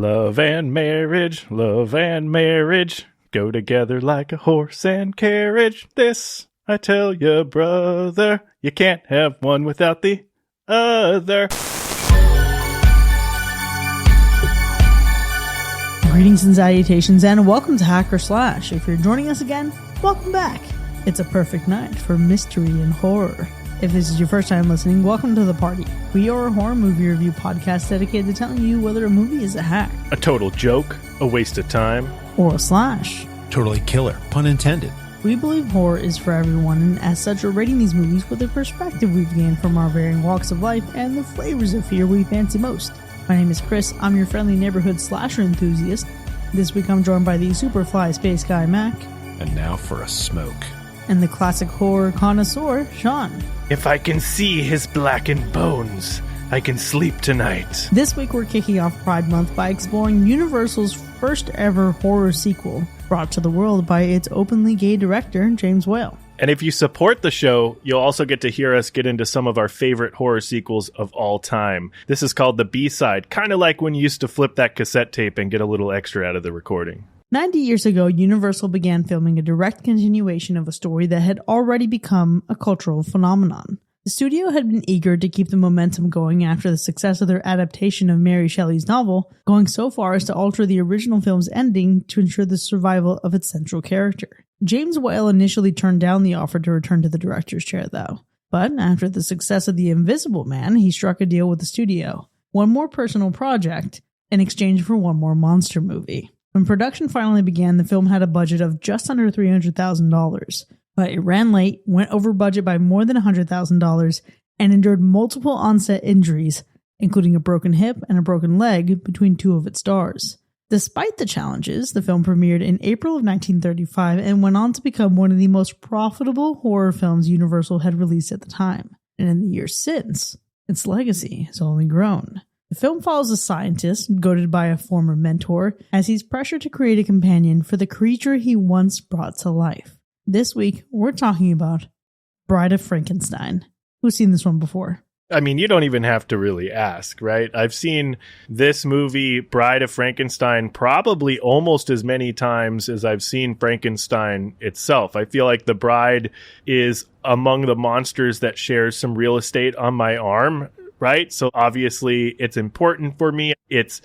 Love and marriage go together like a horse and carriage. This, I tell you, brother, you can't have one without the other. Greetings and salutations, and welcome to Hacker Slash. If you're joining us again, welcome back. It's a perfect night for mystery and horror. If this is your first time listening, welcome to the party. We are a horror movie review podcast dedicated to telling you whether a movie is a hack, A total joke, a waste of time, or a slash. Totally killer, pun intended. We believe horror is for everyone, and as such are rating these movies with the perspective we've gained from our varying walks of life and the flavors of fear we fancy most. My name is Chris, I'm your friendly neighborhood slasher enthusiast. This week I'm joined by the Superfly Space Guy Mac. And now for a smoke. And the classic horror connoisseur, Sean. If I can see his blackened bones, I can sleep tonight. This week we're kicking off Pride Month by exploring Universal's first ever horror sequel, brought to the world by its openly gay director, James Whale. And if you support the show, you'll also get to hear us get into some of our favorite horror sequels of all time. This is called the B-side, kind of like when you used to flip that cassette tape and get a little extra out of the recording. 90 years ago, Universal began filming a direct continuation of a story that had already become a cultural phenomenon. The studio had been eager to keep the momentum going after the success of their adaptation of Mary Shelley's novel, going so far as to alter the original film's ending to ensure the survival of its central character. James Whale initially turned down the offer to return to the director's chair, though. But after the success of The Invisible Man, he struck a deal with the studio. One more personal project in exchange for one more monster movie. When production finally began, the film had a budget of just under $300,000, but it ran late, went over budget by more than $100,000, and endured multiple on-set injuries, including a broken hip and a broken leg between two of its stars. Despite the challenges, the film premiered in April of 1935 and went on to become one of the most profitable horror films Universal had released at the time. And in the years since, its legacy has only grown. The film follows a scientist, goaded by a former mentor, as he's pressured to create a companion for the creature he once brought to life. This week, we're talking about Bride of Frankenstein. Who's seen this one before? I mean, you don't even have to really ask, right? I've seen this movie, Bride of Frankenstein, probably almost as many times as I've seen Frankenstein itself. I feel like the Bride is among the monsters that shares some real estate on my arm, right? So obviously it's important for me. It's,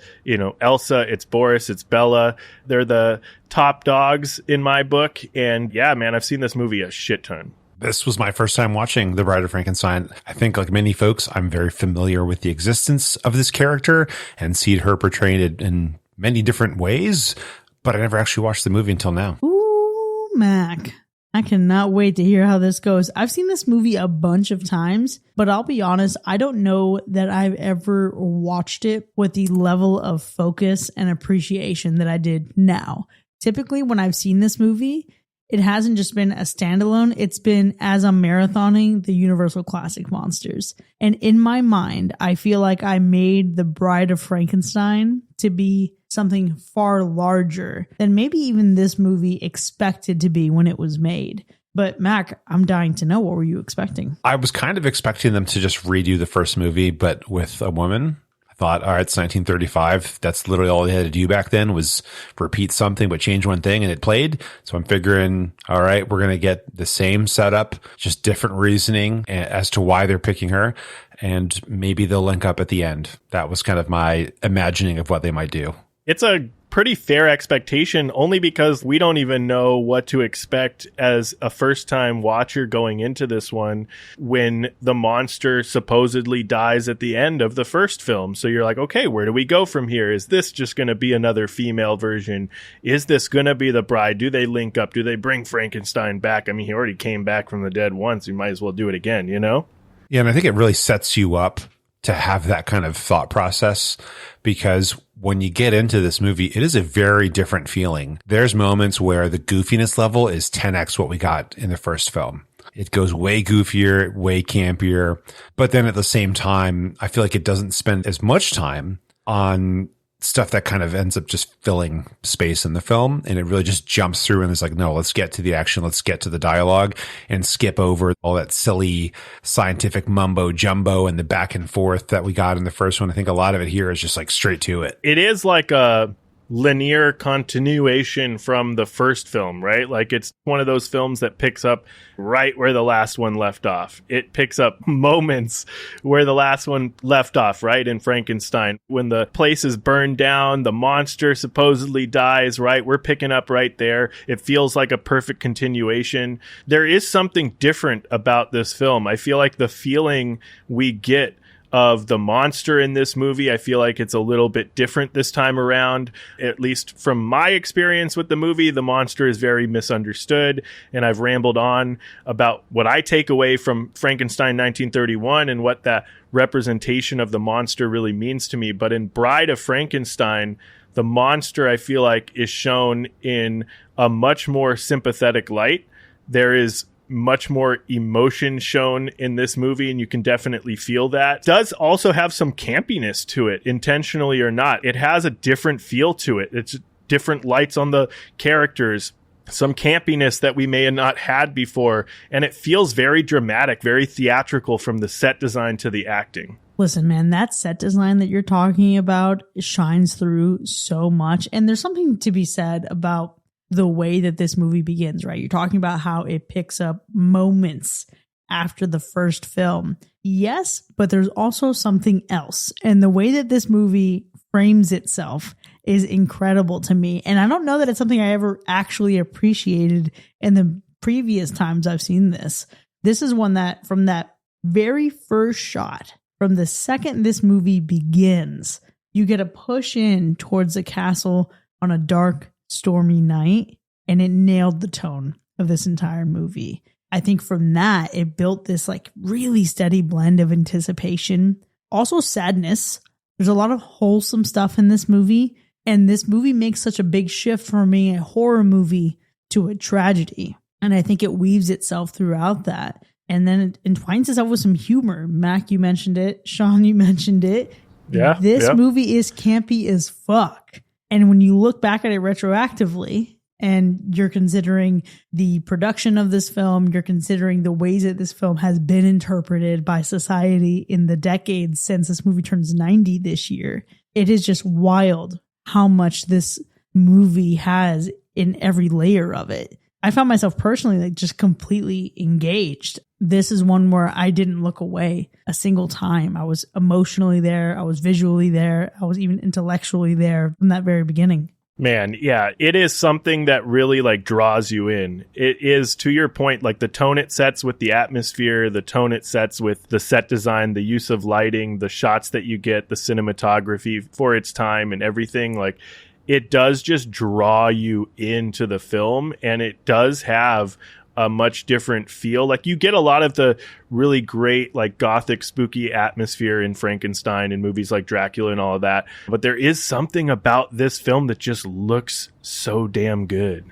Elsa, it's Boris, it's Bella. They're the top dogs in my book. And yeah, man, I've seen this movie a shit ton. This was my first time watching The Bride of Frankenstein. I think, like many folks, I'm very familiar with the existence of this character and seen her portrayed in many different ways, but I never actually watched the movie until now. Ooh, Mac. I cannot wait to hear how this goes. I've seen this movie a bunch of times, but I'll be honest, I don't know that I've ever watched it with the level of focus and appreciation that I did now. Typically, when I've seen this movie, it hasn't just been a standalone, it's been as I'm marathoning the Universal Classic Monsters. And in my mind, I feel like I made The Bride of Frankenstein to be something far larger than maybe even this movie expected to be when it was made. But Mac, I'm dying to know, what were you expecting? I was kind of expecting them to just redo the first movie, but with a woman. I thought, all right, it's 1935. That's literally all they had to do back then was repeat something, but change one thing, and it played. So I'm figuring, all right, we're going to get the same setup, just different reasoning as to why they're picking her, and maybe they'll link up at the end. That was kind of my imagining of what they might do. It's a pretty fair expectation, only because we don't even know what to expect as a first-time watcher going into this one when the monster supposedly dies at the end of the first film. So you're like, okay, where do we go from here? Is this just going to be another female version? Is this going to be the bride? Do they link up? Do they bring Frankenstein back? I mean, he already came back from the dead once. You might as well do it again, you know? Yeah, and I think it really sets you up to have that kind of thought process, because when you get into this movie, it is a very different feeling. There's moments where the goofiness level is 10x what we got in the first film. It goes way goofier, way campier, but then at the same time, I feel like it doesn't spend as much time on stuff that kind of ends up just filling space in the film. And it really just jumps through and is like, no, let's get to the action. Let's get to the dialogue and skip over all that silly scientific mumbo jumbo and the back and forth that we got in the first one. I think a lot of it here is just like straight to it. It is like a linear continuation from the first film, right? Like it's one of those films that picks up right where the last one left off. It picks up moments where the last one left off, right? In Frankenstein, when the place is burned down, the monster supposedly dies, right? We're picking up right there. It feels like a perfect continuation. There is something different about this film. I feel like the feeling we get of the monster in this movie, I feel like it's a little bit different this time around. At least from my experience with the movie, the monster is very misunderstood, and I've rambled on about what I take away from Frankenstein 1931 and what that representation of the monster really means to me. But in Bride of Frankenstein, the monster, I feel like, is shown in a much more sympathetic light. There is much more emotion shown in this movie, and you can definitely feel that. It does also have some campiness to it, intentionally or not. It has a different feel to it. It's different lights on the characters, some campiness that we may have not had before, and it feels very dramatic, very theatrical from the set design to the acting. Listen, man, that set design that you're talking about shines through so much, and there's something to be said about the way that this movie begins, right? You're talking about how it picks up moments after the first film. Yes, but there's also something else. And the way that this movie frames itself is incredible to me. And I don't know that it's something I ever actually appreciated in the previous times I've seen this. This is one that from that very first shot, from the second this movie begins, you get a push in towards the castle on a dark, stormy night, and it nailed the tone of this entire movie. I think from that, it built this like really steady blend of anticipation, also sadness. There's a lot of wholesome stuff in this movie, and this movie makes such a big shift from being a horror movie to a tragedy. And I think it weaves itself throughout that. And then it entwines itself with some humor. Mac, you mentioned it. Sean, you mentioned it. Yeah. This movie is campy as fuck. And when you look back at it retroactively and you're considering the production of this film, you're considering the ways that this film has been interpreted by society in the decades since this movie turns 90 this year, it is just wild how much this movie has in every layer of it. I found myself personally like just completely engaged. This is one where I didn't look away a single time. I was emotionally there. I was visually there. I was even intellectually there from that very beginning. Man, yeah, it is something that really like draws you in. It is, to your point, like the tone it sets with the atmosphere, the tone it sets with the set design, the use of lighting, the shots that you get, the cinematography for its time and everything. Like, it does just draw you into the film, and it does have a much different feel. Like, you get a lot of the really great like gothic spooky atmosphere in Frankenstein and movies like Dracula and all of that, but there is something about this film that just looks so damn good.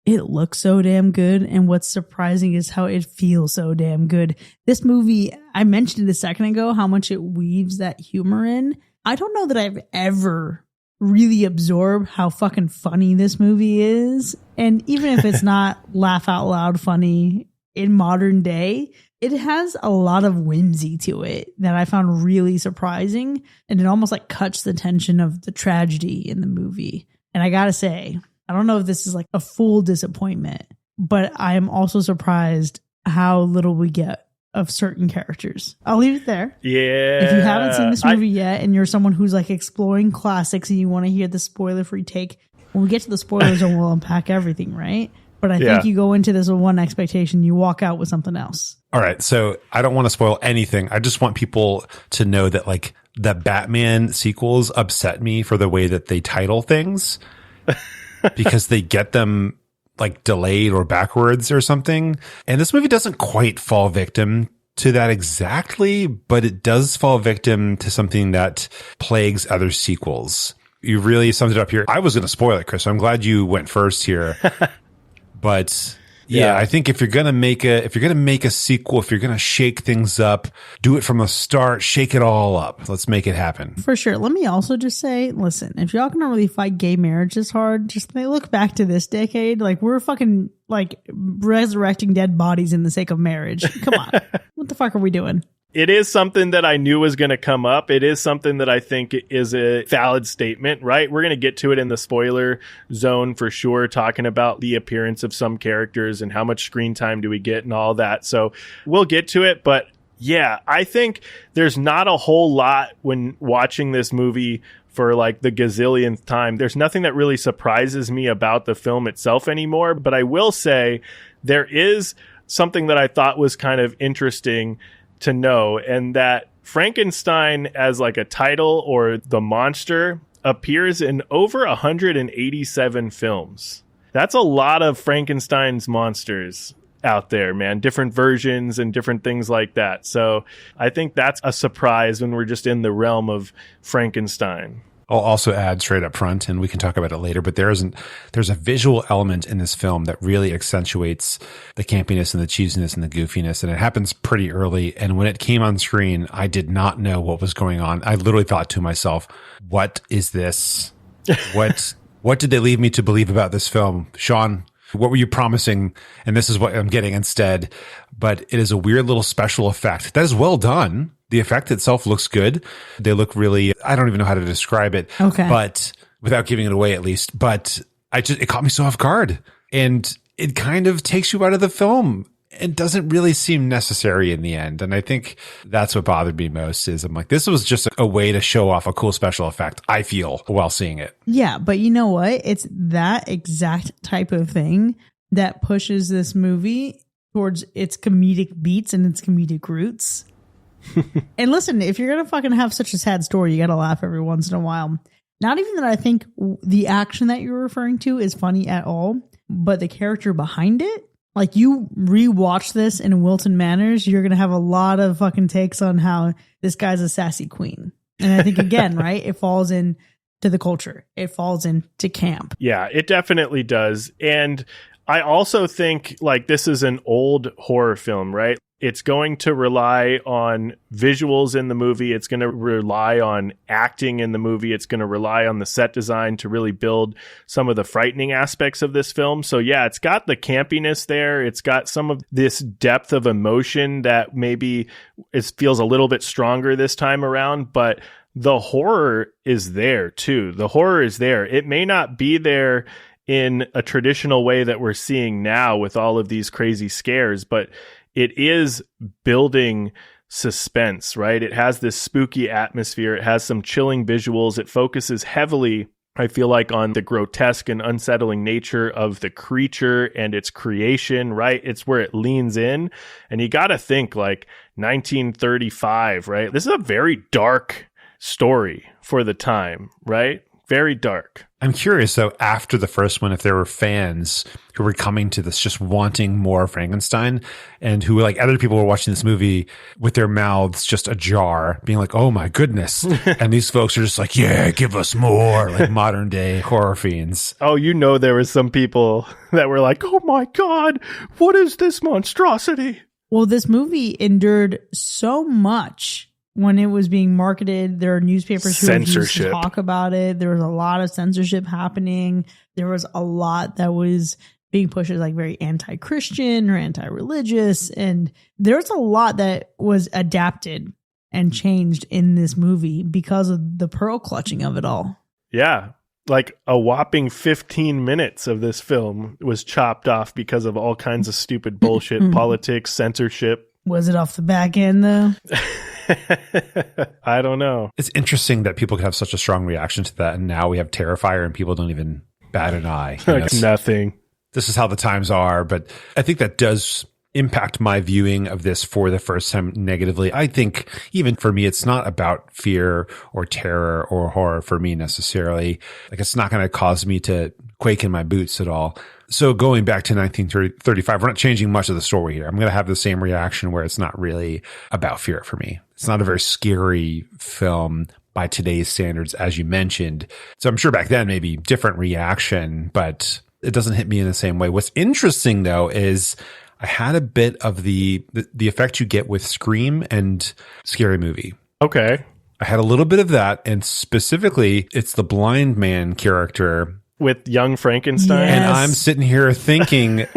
It looks so damn good, and what's surprising is how it feels so damn good. This movie, I mentioned it a second ago, how much it weaves that humor in. I don't know that I've ever really absorb how fucking funny this movie is. And even if it's not laugh out loud funny in modern day, it has a lot of whimsy to it that I found really surprising. And it almost like cuts the tension of the tragedy in the movie. And I gotta say, I don't know if this is like a full disappointment, but I am also surprised how little we get of certain characters. I'll leave it there. Yeah. If you haven't seen this movie yet and you're someone who's like exploring classics and you want to hear the spoiler-free take, when we get to the spoilers and we'll unpack everything, right? But I think you go into this with one expectation, you walk out with something else. All right. So I don't want to spoil anything. I just want people to know that like the Batman sequels upset me for the way that they title things because they get them like delayed or backwards or something. And this movie doesn't quite fall victim to that exactly, but it does fall victim to something that plagues other sequels. You really summed it up here. I was going to spoil it, Chris, so I'm glad you went first here. But Yeah, I think if you're gonna make a sequel, if you're gonna shake things up, do it from the start, shake it all up. Let's make it happen. For sure. Let me also just say, listen, if y'all gonna really fight gay marriage this hard, just look back to this decade. Like, we're fucking like resurrecting dead bodies in the sake of marriage. Come on. What the fuck are we doing? It is something that I knew was going to come up. It is something that I think is a valid statement, right? We're going to get to it in the spoiler zone for sure, talking about the appearance of some characters and how much screen time do we get and all that. So we'll get to it. But yeah, I think there's not a whole lot when watching this movie for like the gazillionth time. There's nothing that really surprises me about the film itself anymore. But I will say there is something that I thought was kind of interesting to know, and that Frankenstein as like a title or the monster appears in over 187 films. That's a lot of Frankenstein's monsters out there, man. Different versions and different things like that. So I think that's a surprise when we're just in the realm of Frankenstein. I'll also add straight up front, and we can talk about it later, but there's a visual element in this film that really accentuates the campiness and the cheesiness and the goofiness, and it happens pretty early. And when it came on screen, I did not know what was going on. I literally thought to myself, what is this? What did they leave me to believe about this film? Sean, what were you promising? And this is what I'm getting instead. But it is a weird little special effect that is well done. The effect itself looks good. They look really, I don't even know how to describe it, okay, but without giving it away at least. But it caught me so off guard, and it kind of takes you out of the film. It doesn't really seem necessary in the end. And I think that's what bothered me most is I'm like, this was just a way to show off a cool special effect, I feel, while seeing it. Yeah, but you know what? It's that exact type of thing that pushes this movie towards its comedic beats and its comedic roots. And listen, if you're going to fucking have such a sad story, you got to laugh every once in a while. Not even that I think the action that you're referring to is funny at all, but the character behind it. Like, you rewatch this in Wilton Manors, you're going to have a lot of fucking takes on how this guy's a sassy queen. And I think, again, right, it falls into the culture. It falls into camp. Yeah, it definitely does. And I also think, like, this is an old horror film, right? It's going to rely on visuals in the movie. It's going to rely on acting in the movie. It's going to rely on the set design to really build some of the frightening aspects of this film. So yeah, it's got the campiness there. It's got some of this depth of emotion that maybe it feels a little bit stronger this time around, but the horror is there too. The horror is there. It may not be there in a traditional way that we're seeing now with all of these crazy scares, but it is building suspense, right? It has this spooky atmosphere. It has some chilling visuals. It focuses heavily, I feel like, on the grotesque and unsettling nature of the creature and its creation, right? It's where it leans in. And you got to think, like, 1935, right? This is a very dark story for the time, right? Very dark. I'm curious, though, after the first one, if there were fans who were coming to this just wanting more Frankenstein, and who, like, other people were watching this movie with their mouths just ajar, being like, oh my goodness. And these folks are just like, yeah, give us more, like modern day horror fiends. Oh, you know, there was some people that were like, oh my God, what is this monstrosity? Well, this movie endured so much. When it was being marketed, there are newspapers who refused to talk about it. There was a lot of censorship happening. There was a lot that was being pushed as like very anti-Christian or anti-religious. And there's a lot that was adapted and changed in this movie because of the pearl clutching of it all. Yeah. Like a whopping 15 minutes of this film was chopped off because of all kinds of stupid bullshit, politics, censorship. Was it off the back end though? I don't know. It's interesting that people could have such a strong reaction to that, and now we have Terrifier and people don't even bat an eye. Like nothing. This is how the times are, but I think that does impact my viewing of this for the first time negatively. I think even for me, it's not about fear or terror or horror for me necessarily. Like, it's not going to cause me to quake in my boots at all. So going back to 1935, we're not changing much of the story here. I'm going to have the same reaction where it's not really about fear for me. It's not a very scary film by today's standards, as you mentioned. So I'm sure back then maybe different reaction, but it doesn't hit me in the same way. What's interesting though is I had a bit of the effect you get with Scream and Scary Movie. Okay. I had a little bit of that, and specifically, it's the blind man character with young Frankenstein. Yes. And I'm sitting here thinking,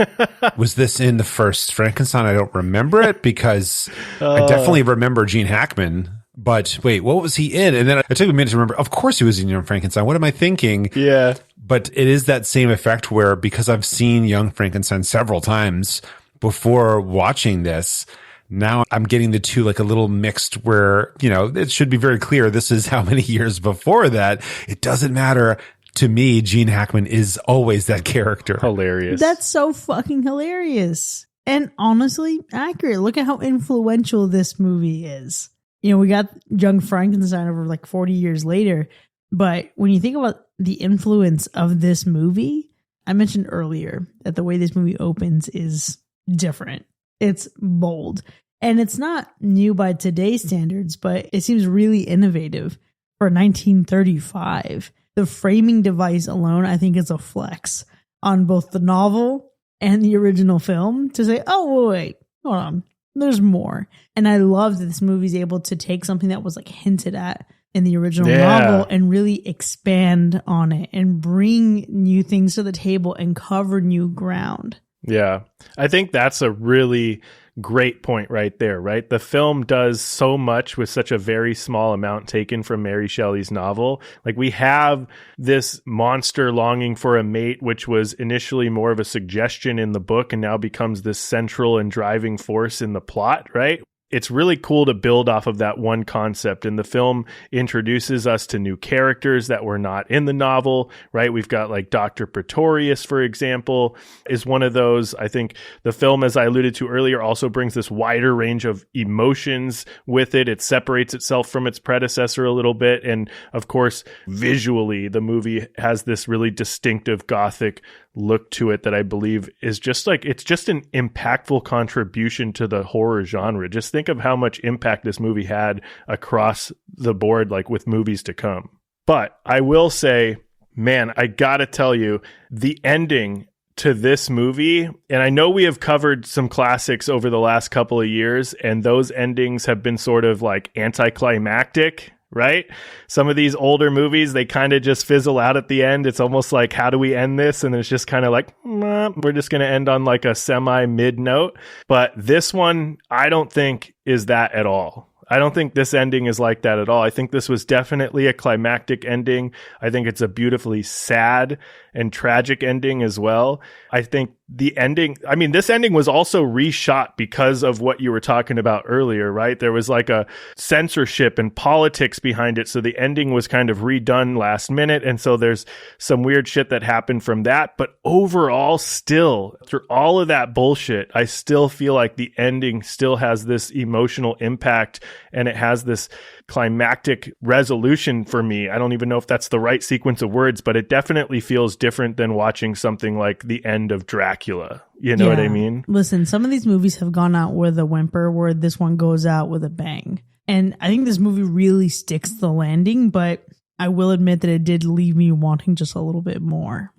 was this in the first Frankenstein? I don't remember it because I definitely remember Gene Hackman. But wait, what was he in? And then it took me a minute to remember. Of course, he was in Young Frankenstein. What am I thinking? Yeah. But it is that same effect where, because I've seen Young Frankenstein several times before watching this, now I'm getting the two like a little mixed where, you know, it should be very clear this is how many years before that. It doesn't matter. To me, Gene Hackman is always that character. Hilarious. That's so fucking hilarious. And honestly, accurate. Look at how influential this movie is. You know, we got Young Frankenstein over like 40 years later. But when you think about the influence of this movie, I mentioned earlier that the way this movie opens is different. It's bold. And it's not new by today's standards, but it seems really innovative for 1935. The framing device alone, I think, is a flex on both the novel and the original film to say, oh, wait, hold on, there's more. And I love that this movie is able to take something that was like hinted at in the original novel and really expand on it and bring new things to the table and cover new ground. Yeah. I think that's a really great point right there, right? The film does so much with such a very small amount taken from Mary Shelley's novel. Like, we have this monster longing for a mate, which was initially more of a suggestion in the book and now becomes this central and driving force in the plot, right? It's really cool to build off of that one concept. And the film introduces us to new characters that were not in the novel, right? We've got like Dr. Pretorius, for example, is one of those. I think the film, as I alluded to earlier, also brings this wider range of emotions with it. It separates itself from its predecessor a little bit. And of course, visually, the movie has this really distinctive Gothic look to it that I believe is just like, it's just an impactful contribution to the horror genre. Just think of how much impact this movie had across the board, like with movies to come. But I will say, man, I gotta tell you, the ending to this movie, and I know we have covered some classics over the last couple of years, and those endings have been sort of like anticlimactic, right? Some of these older movies, they kind of just fizzle out at the end. It's almost like, how do we end this? And it's just kind of like, we're just going to end on like a semi-mid note. But this one, I don't think is that at all. I don't think this ending is like that at all. I think this was definitely a climactic ending. I think it's a beautifully sad and tragic ending as well. I think the ending, I mean, this ending was also reshot because of what you were talking about earlier, right? There was like a censorship and politics behind it. So the ending was kind of redone last minute. And so there's some weird shit that happened from that. But overall, still, through all of that bullshit, I still feel like the ending still has this emotional impact and it has this climactic resolution for me. I don't even know if that's the right sequence of words, but it definitely feels different than watching something like the end of Dracula. You know what I mean? Listen, some of these movies have gone out with a whimper, where this one goes out with a bang. And I think this movie really sticks the landing, but I will admit that it did leave me wanting just a little bit more.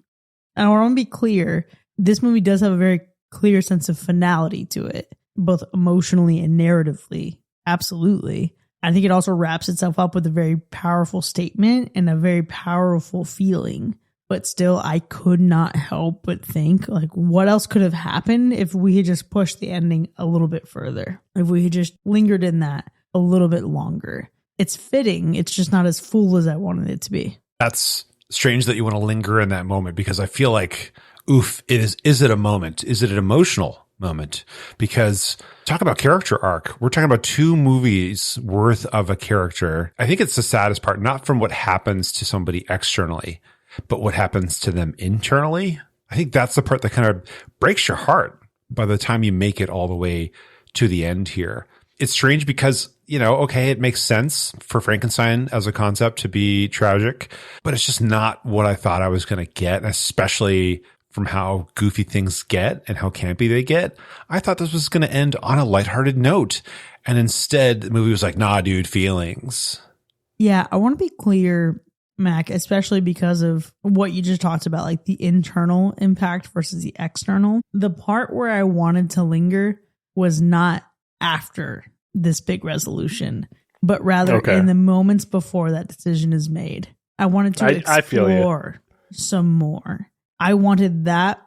And I want to be clear, this movie does have a very clear sense of finality to it, both emotionally and narratively. Absolutely. I think it also wraps itself up with a very powerful statement and a very powerful feeling. But still, I could not help but think, like, what else could have happened if we had just pushed the ending a little bit further? If we had just lingered in that a little bit longer? It's fitting. It's just not as full as I wanted it to be. That's strange that you want to linger in that moment, because I feel like, oof, is it a moment? Is it an emotional moment? Because talk about character arc. We're talking about 2 movies worth of a character. I think it's the saddest part, not from what happens to somebody externally, but what happens to them internally. I think that's the part that kind of breaks your heart by the time you make it all the way to the end here. It's strange because, you know, okay, it makes sense for Frankenstein as a concept to be tragic, but it's just not what I thought I was going to get, especially from how goofy things get and how campy they get. I thought this was going to end on a lighthearted note. And instead, the movie was like, nah, dude, feelings. Yeah, I want to be clear. Mac, especially because of what you just talked about, like the internal impact versus the external. The part where I wanted to linger was not after this big resolution, but rather in the moments before that decision is made. I wanted to explore some more. I wanted that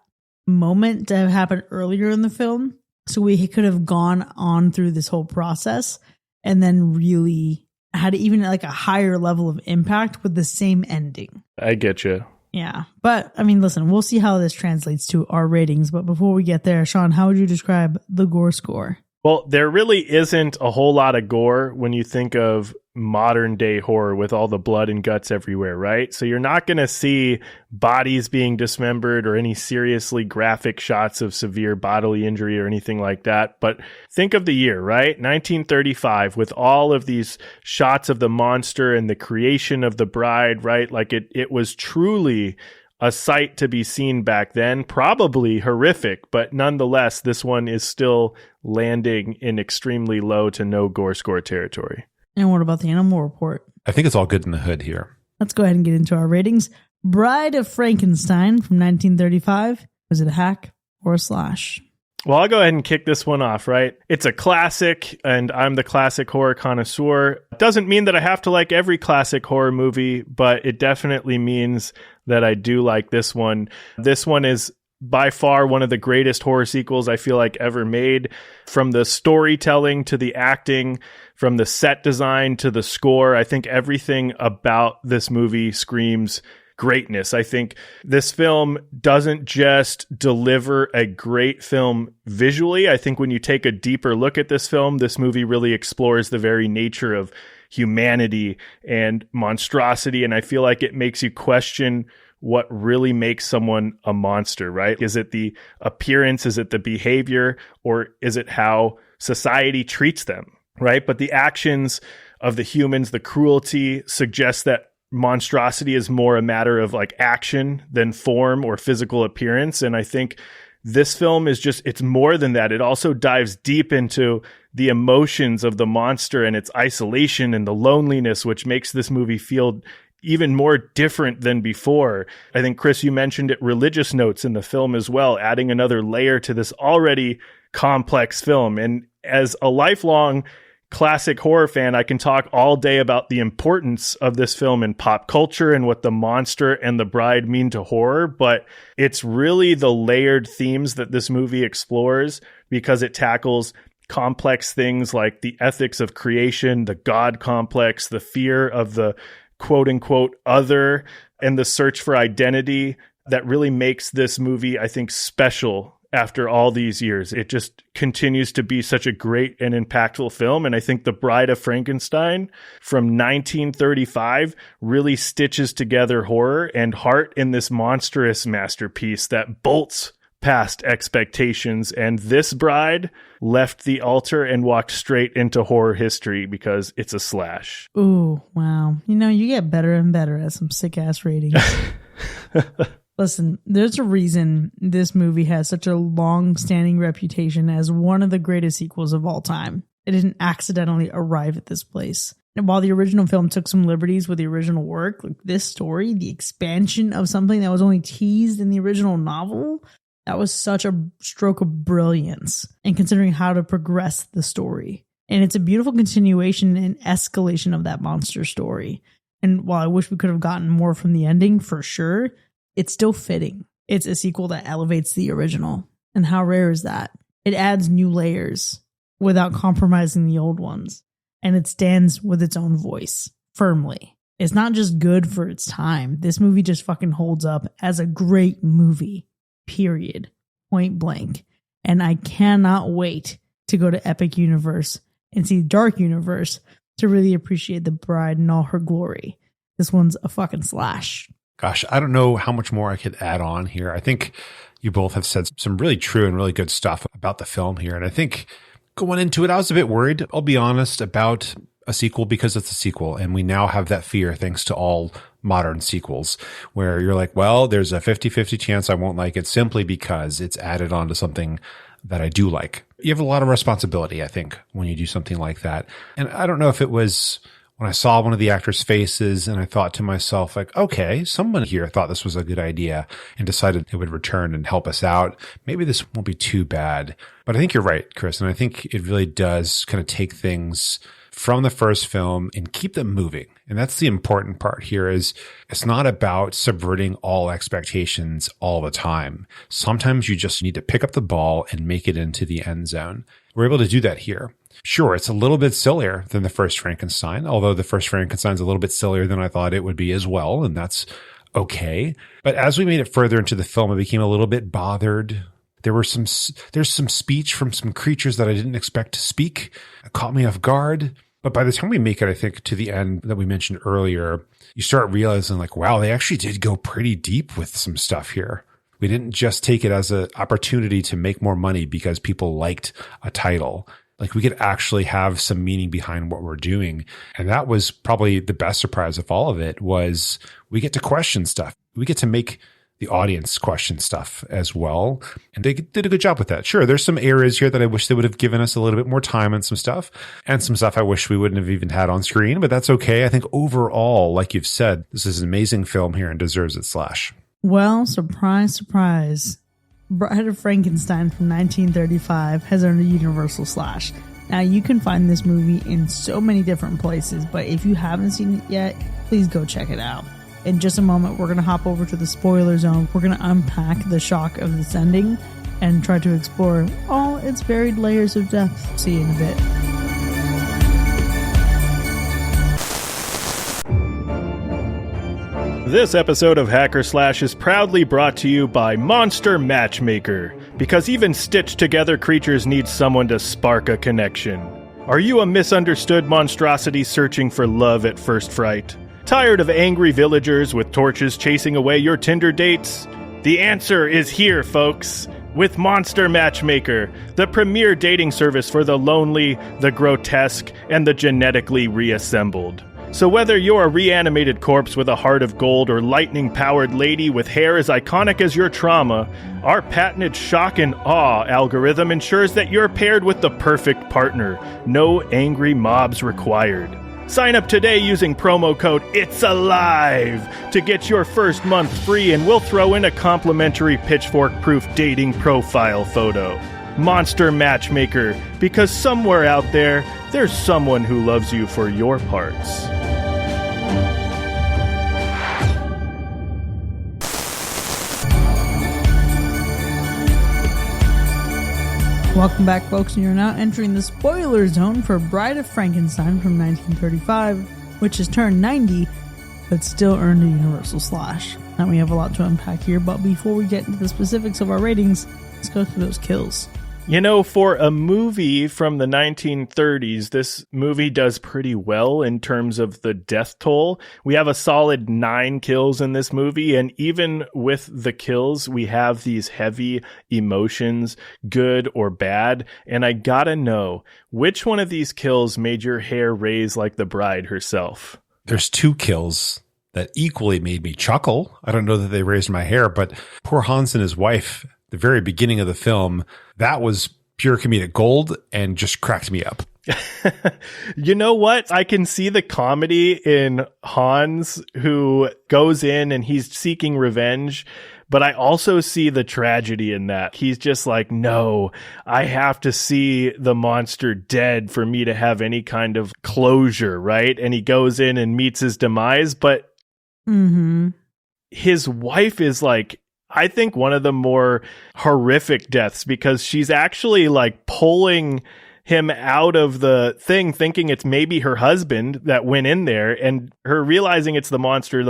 moment to have happened earlier in the film so we could have gone on through this whole process and then really had even like a higher level of impact with the same ending. I get you. Yeah. But I mean, listen, we'll see how this translates to our ratings. But before we get there, Sean, how would you describe the gore score? Well, there really isn't a whole lot of gore when you think of modern day horror with all the blood and guts everywhere, right? So you're not going to see bodies being dismembered or any seriously graphic shots of severe bodily injury or anything like that. But think of the year, right? 1935, with all of these shots of the monster and the creation of the bride, right? Like it was truly a sight to be seen back then, probably horrific, but nonetheless, this one is still landing in extremely low to no gore score territory. And what about the Animal Report? I think it's all good in the hood here. Let's go ahead and get into our ratings. Bride of Frankenstein from 1935. Was it a hack or a slash? Well, I'll go ahead and kick this one off, right? It's a classic, and I'm the classic horror connoisseur. Doesn't mean that I have to like every classic horror movie, but it definitely means that I do like this one. This one is by far one of the greatest horror sequels I feel like ever made. From the storytelling to the acting, from the set design to the score, I think everything about this movie screams greatness. I think this film doesn't just deliver a great film visually. I think when you take a deeper look at this film, this movie really explores the very nature of humanity and monstrosity. And I feel like it makes you question what really makes someone a monster, right? Is it the appearance? Is it the behavior? Or is it how society treats them, right? But the actions of the humans, the cruelty suggests that monstrosity is more a matter of like action than form or physical appearance. And I think this film is just, it's more than that. It also dives deep into the emotions of the monster and its isolation and the loneliness, which makes this movie feel even more different than before. I think, Chris, you mentioned it, religious notes in the film as well, adding another layer to this already complex film. And as a lifelong classic horror fan, I can talk all day about the importance of this film in pop culture and what the monster and the bride mean to horror, but it's really the layered themes that this movie explores because it tackles complex things like the ethics of creation, the God complex, the fear of the quote-unquote other, and the search for identity that really makes this movie, I think, special after all these years. It just continues to be such a great and impactful film. And I think The Bride of Frankenstein from 1935 really stitches together horror and heart in this monstrous masterpiece that bolts past expectations. And this bride left the altar and walked straight into horror history because it's a slash. Ooh, wow. You know, you get better and better at some sick ass ratings. Listen, there's a reason this movie has such a long-standing reputation as one of the greatest sequels of all time. It didn't accidentally arrive at this place. And while the original film took some liberties with the original work, like this story, the expansion of something that was only teased in the original novel, that was such a stroke of brilliance in considering how to progress the story. And it's a beautiful continuation and escalation of that monster story. And while I wish we could have gotten more from the ending, for sure, it's still fitting. It's a sequel that elevates the original. And how rare is that? It adds new layers without compromising the old ones. And it stands with its own voice, firmly. It's not just good for its time. This movie just fucking holds up as a great movie. Period. Point blank. And I cannot wait to go to Epic Universe and see Dark Universe to really appreciate The Bride in all her glory. This one's a fucking slash. Gosh, I don't know how much more I could add on here. I think you both have said some really true and really good stuff about the film here. And I think going into it, I was a bit worried, I'll be honest, about a sequel because it's a sequel. And we now have that fear thanks to all modern sequels where you're like, well, there's a 50-50 chance I won't like it simply because it's added on to something that I do like. You have a lot of responsibility, I think, when you do something like that. And I don't know if it was when I saw one of the actors' faces and I thought to myself, like, okay, someone here thought this was a good idea and decided it would return and help us out. Maybe this won't be too bad. But I think you're right, Chris. And I think it really does kind of take things from the first film and keep them moving. And that's the important part here is it's not about subverting all expectations all the time. Sometimes you just need to pick up the ball and make it into the end zone. We're able to do that here. Sure, it's a little bit sillier than the first Frankenstein, although the first Frankenstein's a little bit sillier than I thought it would be as well, and that's okay. But as we made it further into the film, I became a little bit bothered. There's some speech from some creatures that I didn't expect to speak. It caught me off guard. But by the time we make it, I think, to the end that we mentioned earlier, you start realizing like, wow, they actually did go pretty deep with some stuff here. We didn't just take it as an opportunity to make more money because people liked a title. Like we could actually have some meaning behind what we're doing. And that was probably the best surprise of all of it was we get to question stuff. We get to make the audience question stuff as well. And they did a good job with that. Sure, there's some areas here that I wish they would have given us a little bit more time on some stuff and some stuff I wish we wouldn't have even had on screen, but that's okay. I think overall, like you've said, this is an amazing film here and deserves its slash. Well, surprise, surprise. Bride of Frankenstein from 1935 has earned a Universal slash. Now, you can find this movie in so many different places, but if you haven't seen it yet, please go check it out. In just a moment, we're going to hop over to the spoiler zone. We're going to unpack the shock of this ending and try to explore all its varied layers of depth. See you in a bit. This episode of Hacker Slash is proudly brought to you by Monster Matchmaker, because even stitched together creatures need someone to spark a connection. Are you a misunderstood monstrosity searching for love at first fright? Tired of angry villagers with torches chasing away your Tinder dates? The answer is here, folks! With Monster Matchmaker, the premier dating service for the lonely, the grotesque, and the genetically reassembled. So whether you're a reanimated corpse with a heart of gold or lightning-powered lady with hair as iconic as your trauma, our patented shock and awe algorithm ensures that you're paired with the perfect partner. No angry mobs required. Sign up today using promo code IT'SALIVE to get your first month free, and we'll throw in a complimentary pitchfork-proof dating profile photo. Monster Matchmaker, because somewhere out there, there's someone who loves you for your parts. Welcome back, folks, and you're now entering the spoiler zone for Bride of Frankenstein from 1935, which has turned 90, but still earned a Universal slash. Now we have a lot to unpack here, but before we get into the specifics of our ratings, let's go through those kills. You know, for a movie from the 1930s, this movie does pretty well in terms of the death toll. We have a solid 9 kills in this movie, and even with the kills, we have these heavy emotions, good or bad. And I gotta know, which one of these kills made your hair raise like the bride herself? There's 2 kills that equally made me chuckle. I don't know that they raised my hair, but poor Hans and his wife, the very beginning of the film, that was pure comedic gold and just cracked me up. You know what? I can see the comedy in Hans, who goes in and he's seeking revenge, but I also see the tragedy in that. He's just like, no, I have to see the monster dead for me to have any kind of closure, right? And he goes in and meets his demise, but his wife is like, I think one of the more horrific deaths, because she's actually like pulling him out of the thing, thinking it's maybe her husband that went in there, and her realizing it's the monster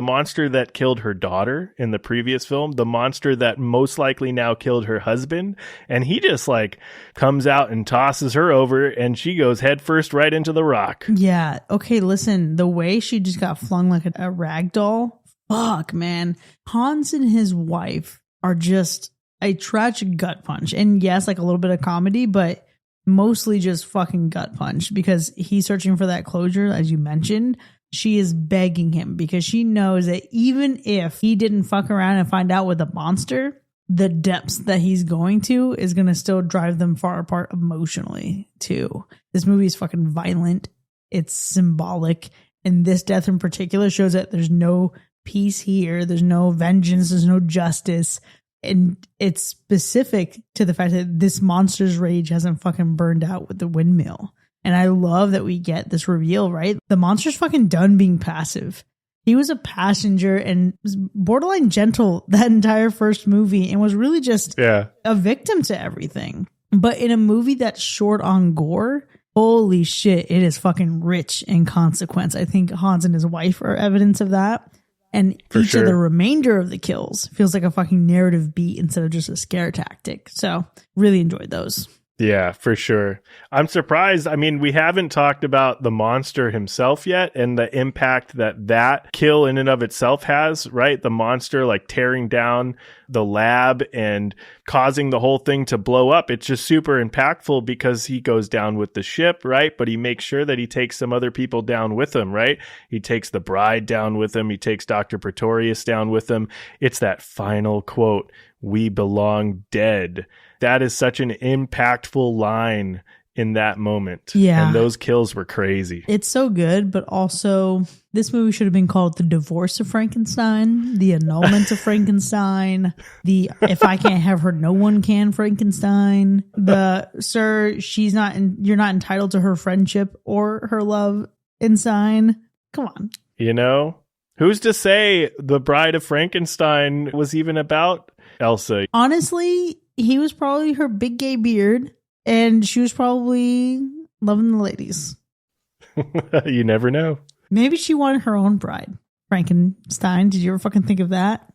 that killed her daughter in the previous film, the monster that most likely now killed her husband. And he just like comes out and tosses her over, and she goes headfirst right into the rock. Yeah. Okay, listen, the way she just got flung like a rag doll. Fuck, man. Hans and his wife are just a tragic gut punch. And yes, like a little bit of comedy, but mostly just fucking gut punch, because he's searching for that closure, as you mentioned. She is begging him because she knows that even if he didn't fuck around and find out with a monster, the depths that he's going to is going to still drive them far apart emotionally too. This movie is fucking violent. It's symbolic. And this death in particular shows that there's no peace here. There's no vengeance. There's no justice. And it's specific to the fact that this monster's rage hasn't fucking burned out with the windmill. And I love that we get this reveal, right? The monster's fucking done being passive. He was a passenger and was borderline gentle that entire first movie and was really just a victim to everything. But in a movie that's short on gore, holy shit, it is fucking rich in consequence. I think Hans and his wife are evidence of that. And each of the remainder of the kills feels like a fucking narrative beat instead of just a scare tactic. So really enjoyed those. Yeah, for sure. I'm surprised. I mean, we haven't talked about the monster himself yet and the impact that kill in and of itself has, right? The monster like tearing down the lab and causing the whole thing to blow up. It's just super impactful because he goes down with the ship, right? But he makes sure that he takes some other people down with him, right? He takes the bride down with him. He takes Dr. Pretorius down with him. It's that final quote, "We belong dead." That is such an impactful line in that moment. Yeah. And those kills were crazy. It's so good, but also this movie should have been called The Divorce of Frankenstein, The Annulment of Frankenstein, the If I Can't Have Her, No One Can Frankenstein, the Sir, you're not entitled to her friendship or her love Einstein. Come on. You know, who's to say The Bride of Frankenstein was even about Elsa? Honestly, he was probably her big gay beard, and she was probably loving the ladies. You never know. Maybe she wanted her own bride. Frankenstein, did you ever fucking think of that?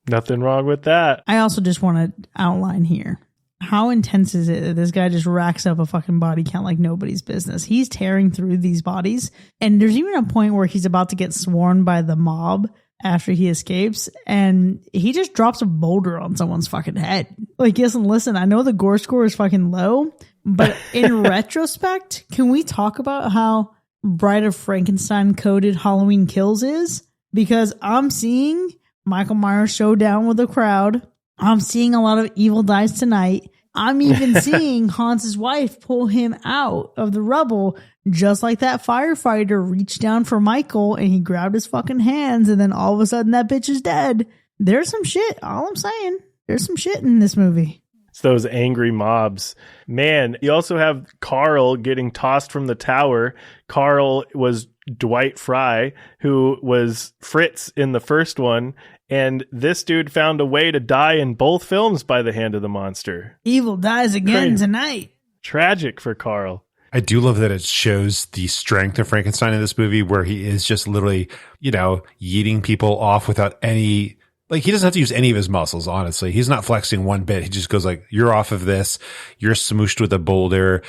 Nothing wrong with that. I also just want to outline here. How intense is it that this guy just racks up a fucking body count like nobody's business? He's tearing through these bodies, and there's even a point where he's about to get sworn by the mob after he escapes, and he just drops a boulder on someone's fucking head. Like, yes, and listen, I know the gore score is fucking low, but in retrospect, can we talk about how Bride of Frankenstein coded Halloween Kills is? Because I'm seeing Michael Myers show down with the crowd. I'm seeing a lot of Evil Dies Tonight. I'm even seeing Hans's wife pull him out of the rubble, just like that firefighter reached down for Michael and he grabbed his fucking hands, and then all of a sudden that bitch is dead. There's some shit. All I'm saying, there's some shit in this movie. It's those angry mobs. Man, you also have Carl getting tossed from the tower. Carl was Dwight Fry, who was Fritz in the first one. And this dude found a way to die in both films by the hand of the monster. Evil dies again tonight. Tragic for Carl. I do love that it shows the strength of Frankenstein in this movie, where he is just literally, yeeting people off without any, he doesn't have to use any of his muscles, honestly. He's not flexing one bit. He just goes like, you're off of this. You're smooshed with a boulder.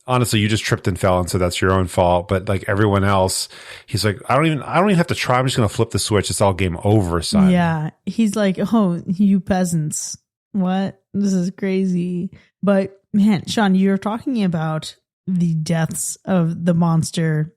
Honestly, you just tripped and fell, and so that's your own fault. But like everyone else, he's like, I don't even have to try. I'm just going to flip the switch. It's all game over, son. Yeah. He's like, oh, you peasants. What? This is crazy. But man, Sean, you're talking about the deaths of the monster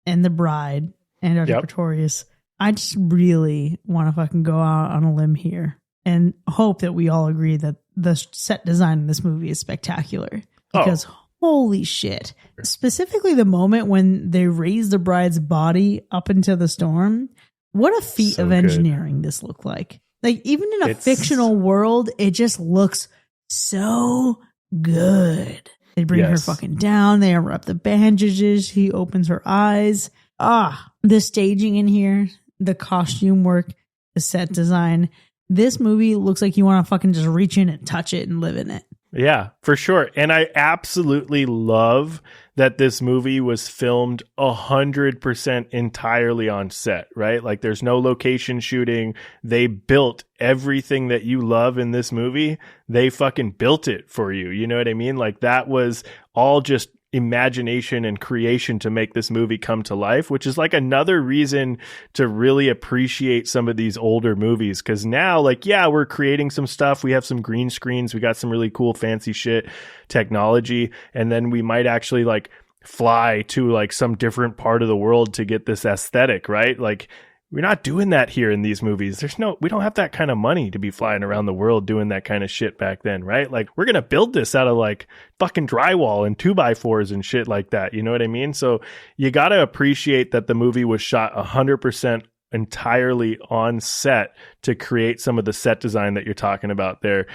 and the bride and Dr. Pretorius. I just really want to fucking go out on a limb here and hope that we all agree that the set design in this movie is spectacular. Because holy shit. Specifically the moment when they raise the bride's body up into the storm. What a feat of engineering this looked like. Like, even in a fictional world, it just looks so good. They bring her fucking down. They unwrap the bandages. He opens her eyes. The staging in here, the costume work, the set design. This movie looks like you want to fucking just reach in and touch it and live in it. Yeah, for sure. And I absolutely love that this movie was filmed 100% entirely on set, right? Like, there's no location shooting. They built everything that you love in this movie. They fucking built it for you. You know what I mean? Like, that was all just imagination and creation to make this movie come to life, which is like another reason to really appreciate some of these older movies. Cause now, like, yeah, we're creating some stuff. We have some green screens. We got some really cool, fancy shit technology. And then we might actually like fly to like some different part of the world to get this aesthetic, right? Like, We're not doing that here in these movies. We don't have that kind of money to be flying around the world doing that kind of shit back then, right? Like, we're going to build this out of like fucking drywall and 2x4s and shit like that. You know what I mean? So you got to appreciate that the movie was shot 100% entirely on set to create some of the set design that you're talking about there.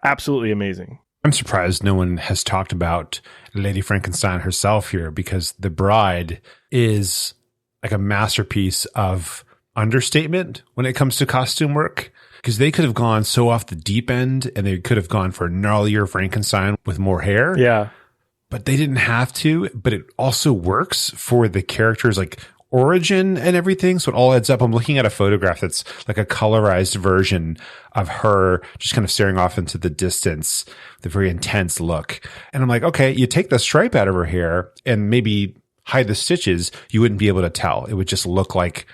Absolutely amazing. I'm surprised no one has talked about Lady Frankenstein herself here, because The Bride is like a masterpiece of understatement when it comes to costume work, because they could have gone so off the deep end and they could have gone for a gnarlier Frankenstein with more hair. Yeah. But they didn't have to, but it also works for the character's like origin and everything. So it all adds up. I'm looking at a photograph that's like a colorized version of her just kind of staring off into the distance, the very intense look. And I'm like, okay, you take the stripe out of her hair and maybe hide the stitches, you wouldn't be able to tell. It would just look like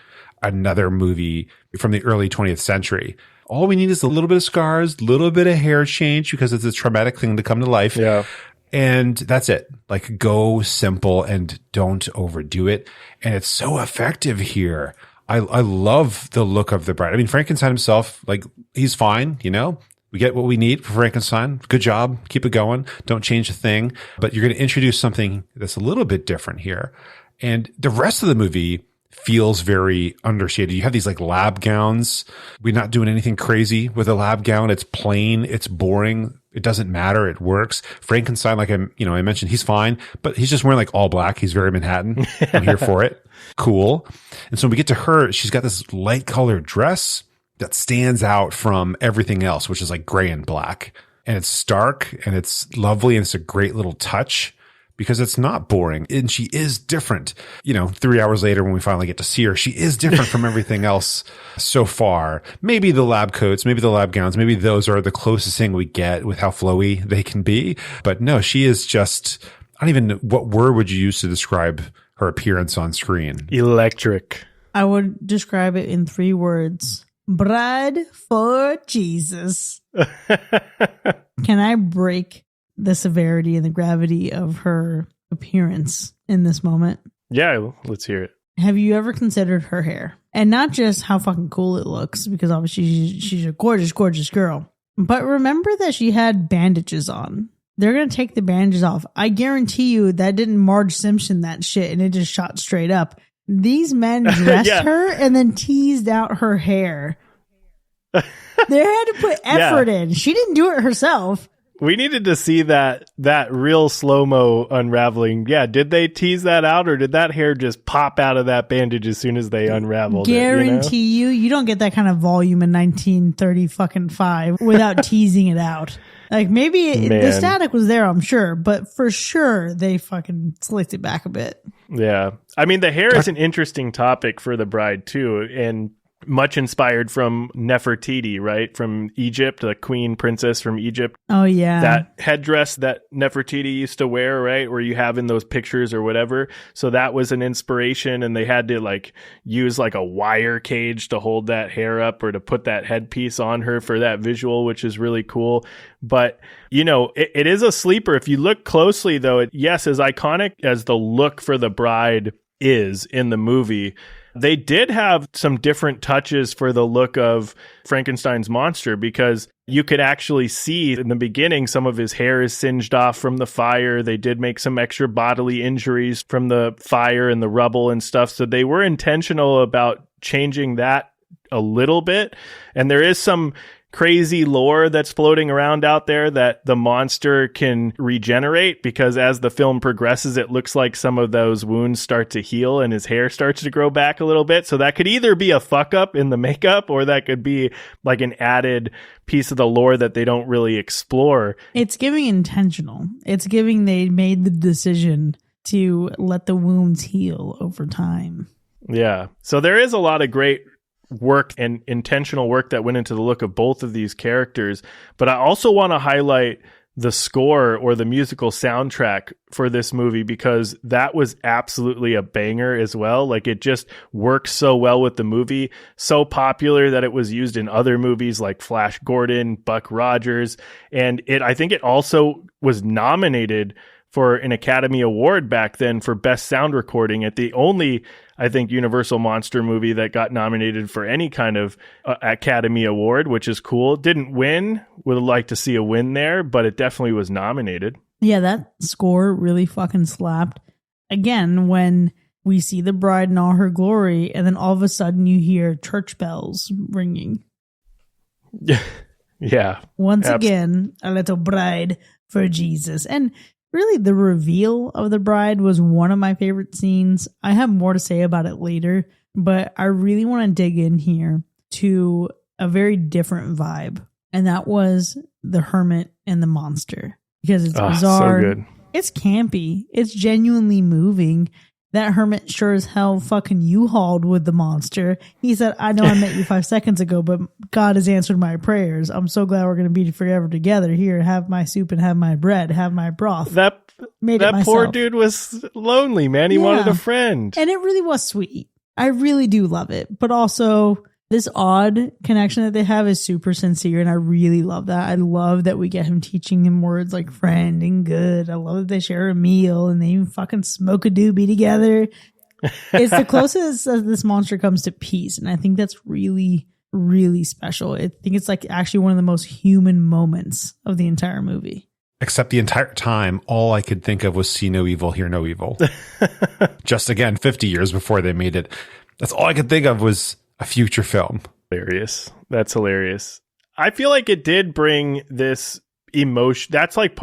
another movie from the early 20th century. All we need is a little bit of scars, a little bit of hair change, because it's a traumatic thing to come to life. Yeah. And that's it. Like, go simple and don't overdo it. And it's so effective here. I love the look of The Bride. I mean, Frankenstein himself, like, he's fine, you know? We get what we need for Frankenstein. Good job. Keep it going. Don't change a thing. But you're going to introduce something that's a little bit different here. And the rest of the movie feels very understated. You have these like lab gowns. We're not doing anything crazy with a lab gown. It's plain. It's boring. It doesn't matter. It works. Frankenstein, like I mentioned, he's fine, but he's just wearing like all black. He's very Manhattan. I'm here for it. Cool. And so when we get to her, she's got this light colored dress that stands out from everything else, which is like gray and black. And it's stark and it's lovely. And it's a great little touch because it's not boring. And she is different. 3 hours later, when we finally get to see her, she is different from everything else so far. Maybe the lab coats, maybe the lab gowns, maybe those are the closest thing we get with how flowy they can be. But no, she is just, I don't even know, what word would you use to describe her appearance on screen? Electric. I would describe it in 3 words. Bride for Jesus. Can I break the severity and the gravity of her appearance in this moment? Yeah, let's hear it. Have you ever considered her hair? And not just how fucking cool it looks, because obviously she's a gorgeous, gorgeous girl. But remember that she had bandages on. They're going to take the bandages off. I guarantee you that didn't Marge Simpson that shit and it just shot straight up. These men dressed her and then teased out her hair. They had to put effort in. She didn't do it herself. We needed to see that real slow-mo unraveling. Yeah, did they tease that out, or did that hair just pop out of that bandage as soon as they unraveled Guarantee you don't get that kind of volume in 1935 without teasing it out. Like, maybe the static was there, I'm sure, but for sure they fucking slicked it back a bit. Yeah. I mean, the hair is an interesting topic for The Bride, too, and much inspired from Nefertiti, right? From Egypt, the queen princess from Egypt. Oh, yeah. That headdress that Nefertiti used to wear, right? Where you have in those pictures or whatever. So that was an inspiration, and they had to like use like a wire cage to hold that hair up or to put that headpiece on her for that visual, which is really cool. But, it is a sleeper. If you look closely, though, yes, as iconic as the look for The Bride is in the movie, they did have some different touches for the look of Frankenstein's monster, because you could actually see in the beginning some of his hair is singed off from the fire. They did make some extra bodily injuries from the fire and the rubble and stuff. So they were intentional about changing that a little bit. And there is some crazy lore that's floating around out there that the monster can regenerate, because as the film progresses, it looks like some of those wounds start to heal and his hair starts to grow back a little bit. So that could either be a fuck up in the makeup, or that could be like an added piece of the lore that they don't really explore. It's giving intentional. It's giving they made the decision to let the wounds heal over time. Yeah. So there is a lot of great work and intentional work that went into the look of both of these characters. But I also want to highlight the score, or the musical soundtrack for this movie, because that was absolutely a banger as well. Like, it just works so well with the movie, so popular that it was used in other movies like Flash Gordon, Buck Rogers, and I think it also was nominated for an Academy Award back then for Best Sound Recording at the only, I think, Universal monster movie that got nominated for any kind of Academy Award, which is cool. Didn't win. Would like to see a win there, but it definitely was nominated. Yeah, that score really fucking slapped. Again, when we see the bride in all her glory, and then all of a sudden you hear church bells ringing. Yeah. Once again, a little bride for Jesus. And really, the reveal of the bride was one of my favorite scenes. I have more to say about it later, but I really want to dig in here to a very different vibe. And that was the hermit and the monster. Because it's bizarre. So good. It's campy. It's genuinely moving. That hermit sure as hell fucking U-hauled with the monster. He said, I know I met you 5 seconds ago, but God has answered my prayers. I'm so glad we're going to be forever together. Here, have my soup and have my bread, have my broth. That poor dude was lonely, man. He wanted a friend. And it really was sweet. I really do love it. But also, this odd connection that they have is super sincere, and I really love that. I love that we get him teaching him words like friend and good. I love that they share a meal and they even fucking smoke a doobie together. It's the closest that this monster comes to peace, and I think that's really, really special. I think it's like actually one of the most human moments of the entire movie. Except the entire time, all I could think of was see no evil, hear no evil. Just again, 50 years before they made it. That's all I could think of was a future film. Hilarious. That's hilarious. I feel like it did bring this emotion.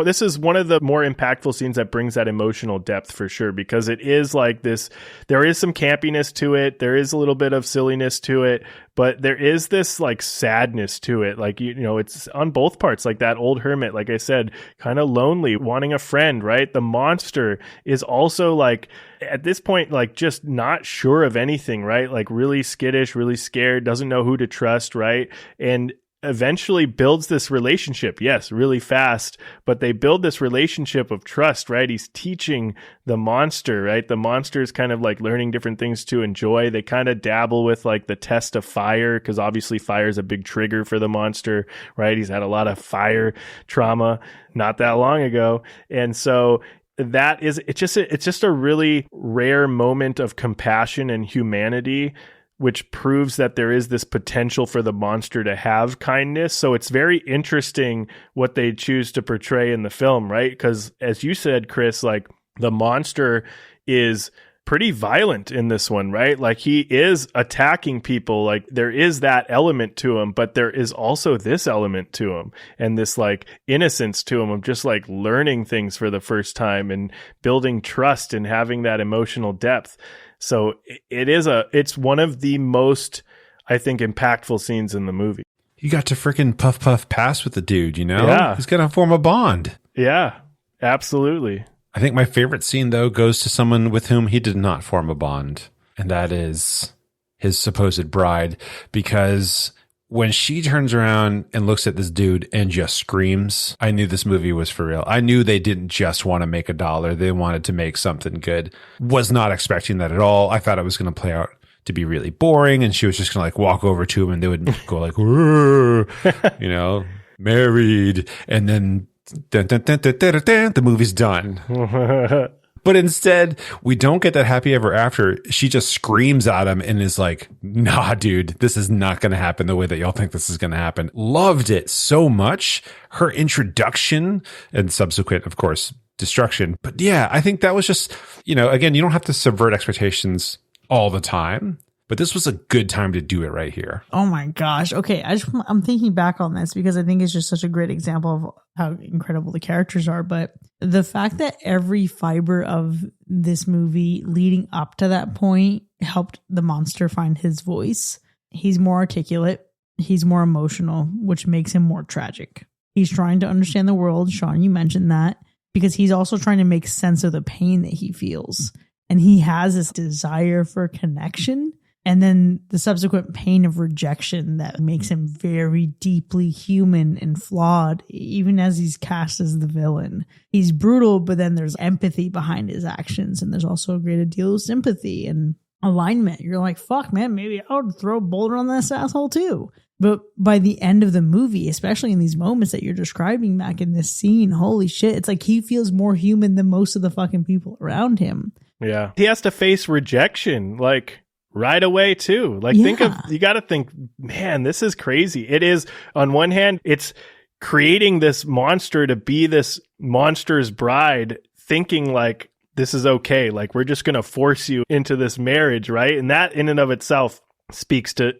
This is one of the more impactful scenes that brings that emotional depth for sure, because it is like this, there is some campiness to it. There is a little bit of silliness to it, but there is this like sadness to it. Like, you know, it's on both parts, like that old hermit, like I said, kind of lonely, wanting a friend, right? The monster is also like, at this point, like just not sure of anything, right? Like really skittish, really scared, doesn't know who to trust, right? And eventually builds this relationship. Yes, really fast, but they build this relationship of trust, right? He's teaching the monster, right? The monster is kind of like learning different things to enjoy. They kind of dabble with like the test of fire, because obviously fire is a big trigger for the monster, right? He's had a lot of fire trauma not that long ago. And so it's just a really rare moment of compassion and humanity, which proves that there is this potential for the monster to have kindness. So it's very interesting what they choose to portray in the film, right? Because as you said, Chris, like the monster is pretty violent in this one, right? Like he is attacking people. Like there is that element to him, but there is also this element to him and this like innocence to him of just like learning things for the first time and building trust and having that emotional depth. So it's one of the most, I think, impactful scenes in the movie. You got to freaking puff pass with the dude, you know? Yeah. He's going to form a bond. Yeah, absolutely. I think my favorite scene, though, goes to someone with whom he did not form a bond, and that is his supposed bride, because when she turns around and looks at this dude and just screams, I knew this movie was for real. I knew they didn't just want to make $1. They wanted to make something good. Was not expecting that at all. I thought it was going to play out to be really boring, and she was just going to like walk over to him and they would go like, you know, married, and then dun, dun, dun, dun, dun, dun, dun, the movie's done. But instead, we don't get that happy ever after. She just screams at him and is like, nah, dude, this is not going to happen the way that y'all think this is going to happen. Loved it so much. Her introduction and subsequent, of course, destruction. But yeah, I think that was just, you know, again, you don't have to subvert expectations all the time, but this was a good time to do it right here. Oh my gosh. Okay. I'm thinking back on this because I think it's just such a great example of how incredible the characters are. But the fact that every fiber of this movie leading up to that point helped the monster find his voice. He's more articulate. He's more emotional, which makes him more tragic. He's trying to understand the world. Sean, you mentioned that, because he's also trying to make sense of the pain that he feels. And he has this desire for connection. And then the subsequent pain of rejection that makes him very deeply human and flawed, even as he's cast as the villain. He's brutal, but then there's empathy behind his actions. And there's also a great deal of sympathy and alignment. You're like, fuck, man, maybe I would throw a boulder on this asshole too. But by the end of the movie, especially in these moments that you're describing, Mac, in this scene, holy shit, it's like he feels more human than most of the fucking people around him. Yeah. He has to face rejection, like, right away, too. Like, you got to think, man, this is crazy. It is, on one hand, it's creating this monster to be this monster's bride, thinking like, this is okay. Like, we're just going to force you into this marriage, right? And that in and of itself speaks to,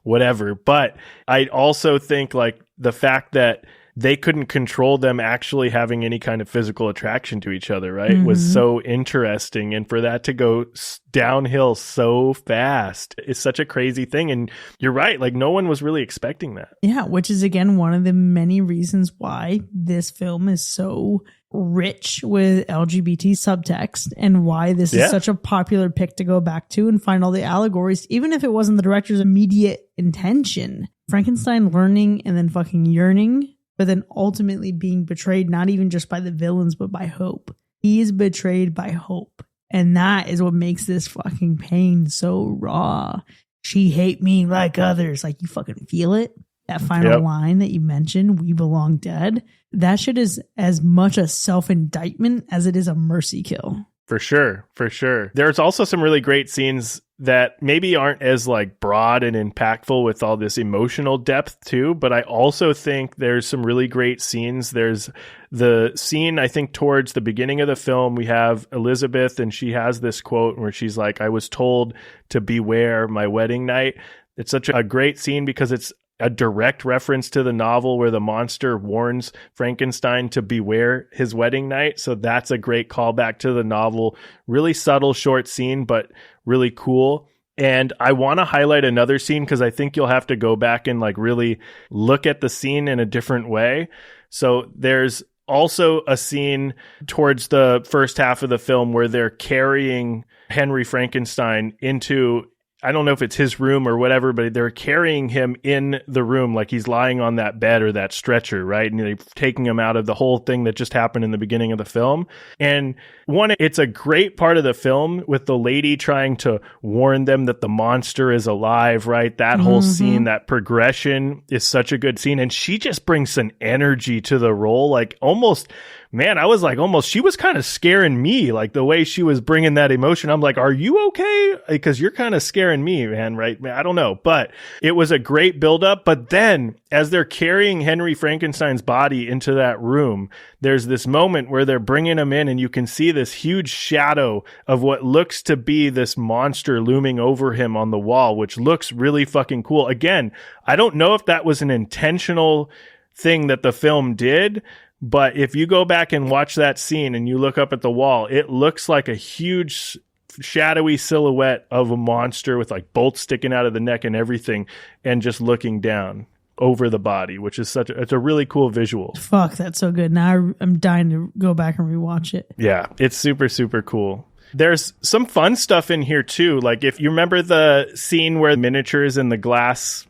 whatever. But I also think like the fact that they couldn't control them actually having any kind of physical attraction to each other, right? Was so interesting. And for that to go downhill so fast is such a crazy thing. And you're right. Like, no one was really expecting that. Yeah. Which is, again, one of the many reasons why this film is so rich with LGBT subtext and why this is such a popular pick to go back to and find all the allegories, even if it wasn't the director's immediate intention. Frankenstein learning and then fucking yearning, but then ultimately being betrayed, not even just by the villains, but by hope. He is betrayed by hope. And that is what makes this fucking pain so raw. She hate me like others. Like, you fucking feel it. That final line that you mentioned, we belong dead. That shit is as much a self-indictment as it is a mercy kill. For sure. For sure. There's also some really great scenes that maybe aren't as like broad and impactful with all this emotional depth too, but I also think there's some really great scenes. There's the scene, I think, towards the beginning of the film, we have Elizabeth and she has this quote where she's like, I was told to beware my wedding night. It's such a great scene because it's a direct reference to the novel where the monster warns Frankenstein to beware his wedding night. So that's a great callback to the novel. Really subtle, short scene, but really cool. And I want to highlight another scene because I think you'll have to go back and like really look at the scene in a different way. So there's also a scene towards the first half of the film where they're carrying Henry Frankenstein into, I don't know if it's his room or whatever, but they're carrying him in the room like he's lying on that bed or that stretcher, right? And they're taking him out of the whole thing that just happened in the beginning of the film. And one, it's a great part of the film with the lady trying to warn them that the monster is alive, right? That whole scene, that progression is such a good scene. And she just brings an energy to the role, like almost... Man, I was like she was kind of scaring me, like the way she was bringing that emotion. I'm like, are you okay? Because you're kind of scaring me, man, right? I don't know. But it was a great buildup. But then as they're carrying Henry Frankenstein's body into that room, there's this moment where they're bringing him in and you can see this huge shadow of what looks to be this monster looming over him on the wall, which looks really fucking cool. Again, I don't know if that was an intentional thing that the film did, but if you go back and watch that scene and you look up at the wall, it looks like a huge shadowy silhouette of a monster with like bolts sticking out of the neck and everything and just looking down over the body, which is it's a really cool visual. Fuck, that's so good. Now I'm dying to go back and rewatch it. Yeah, it's super, super cool. There's some fun stuff in here too. Like if you remember the scene where miniatures in the glass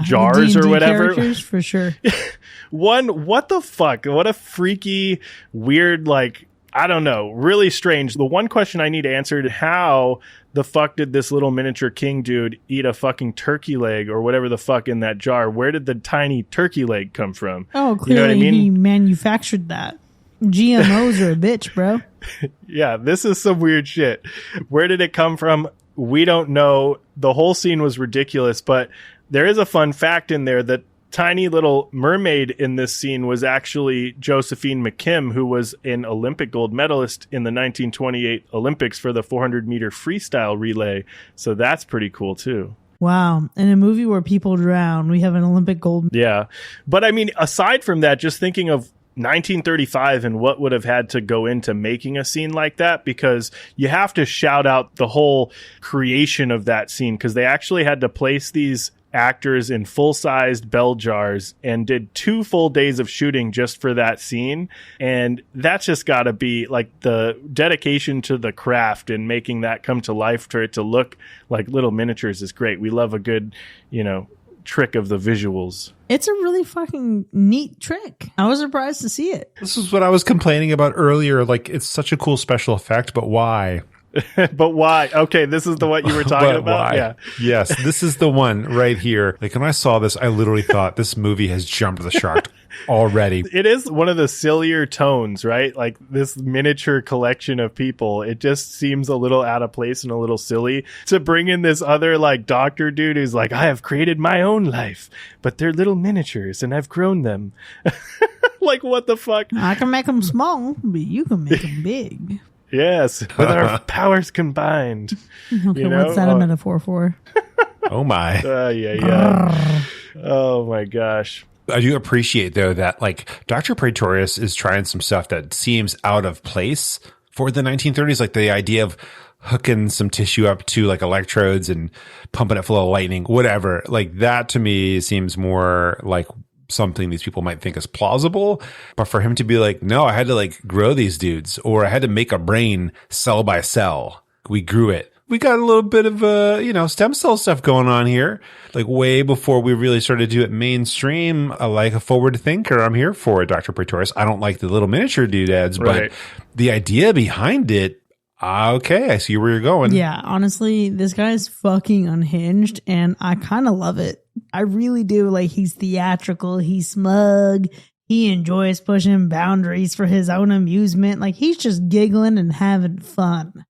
jars or whatever. For sure. What the fuck? What a freaky, weird, like, I don't know, really strange. The one question I need answered, how the fuck did this little miniature king dude eat a fucking turkey leg or whatever the fuck in that jar? Where did the tiny turkey leg come from? Oh, clearly you know what I mean? He manufactured that. GMOs are a bitch, bro. Yeah, this is some weird shit. Where did it come from? We don't know. The whole scene was ridiculous, but there is a fun fact in there that tiny little mermaid in this scene was actually Josephine McKim, who was an Olympic gold medalist in the 1928 Olympics for the 400-meter freestyle relay. So that's pretty cool, too. Wow. In a movie where people drown, we have an Olympic gold. Yeah. But I mean, aside from that, just thinking of 1935 and what would have had to go into making a scene like that, because you have to shout out the whole creation of that scene, because they actually had to place these actors in full-sized bell jars and did 2 full days of shooting just for that scene. And that's just got to be like the dedication to the craft and making that come to life for it to look like little miniatures is great. We love a good, trick of the visuals. It's a really fucking neat trick. I was surprised to see it. This is what I was complaining about earlier. Like, it's such a cool special effect, but why? But why? Okay, this is the what you were talking But about? why? Yeah. Yes, this is the one right here. Like, when I saw this, I literally thought this movie has jumped the shark already. It is one of the sillier tones, right? Like this miniature collection of people. It just seems a little out of place and a little silly to bring in this other like doctor dude who's like, I have created my own life, but they're little miniatures and I've grown them. Like, what the fuck? I can make them small, but you can make them big. Yes, with our powers combined. Okay, You know? what's that a metaphor for? Oh my. Yeah. Oh my gosh. I do appreciate, though, that like Dr. Praetorius is trying some stuff that seems out of place for the 1930s, like the idea of hooking some tissue up to like electrodes and pumping it full of lightning, whatever. Like that to me seems more like something these people might think is plausible. But for him to be like, no, I had to like grow these dudes, or I had to make a brain cell by cell. We grew it. We got a little bit of, stem cell stuff going on here. Like way before we really started to do it mainstream, I like a forward thinker. I'm here for it, Dr. Praetorius. I don't like the little miniature doodads, Right. but the idea behind it, okay, I see where you're going. Yeah, honestly, this guy's fucking unhinged, and I kind of love it. I really do. Like, he's theatrical, he's smug, he enjoys pushing boundaries for his own amusement. Like, he's just giggling and having fun.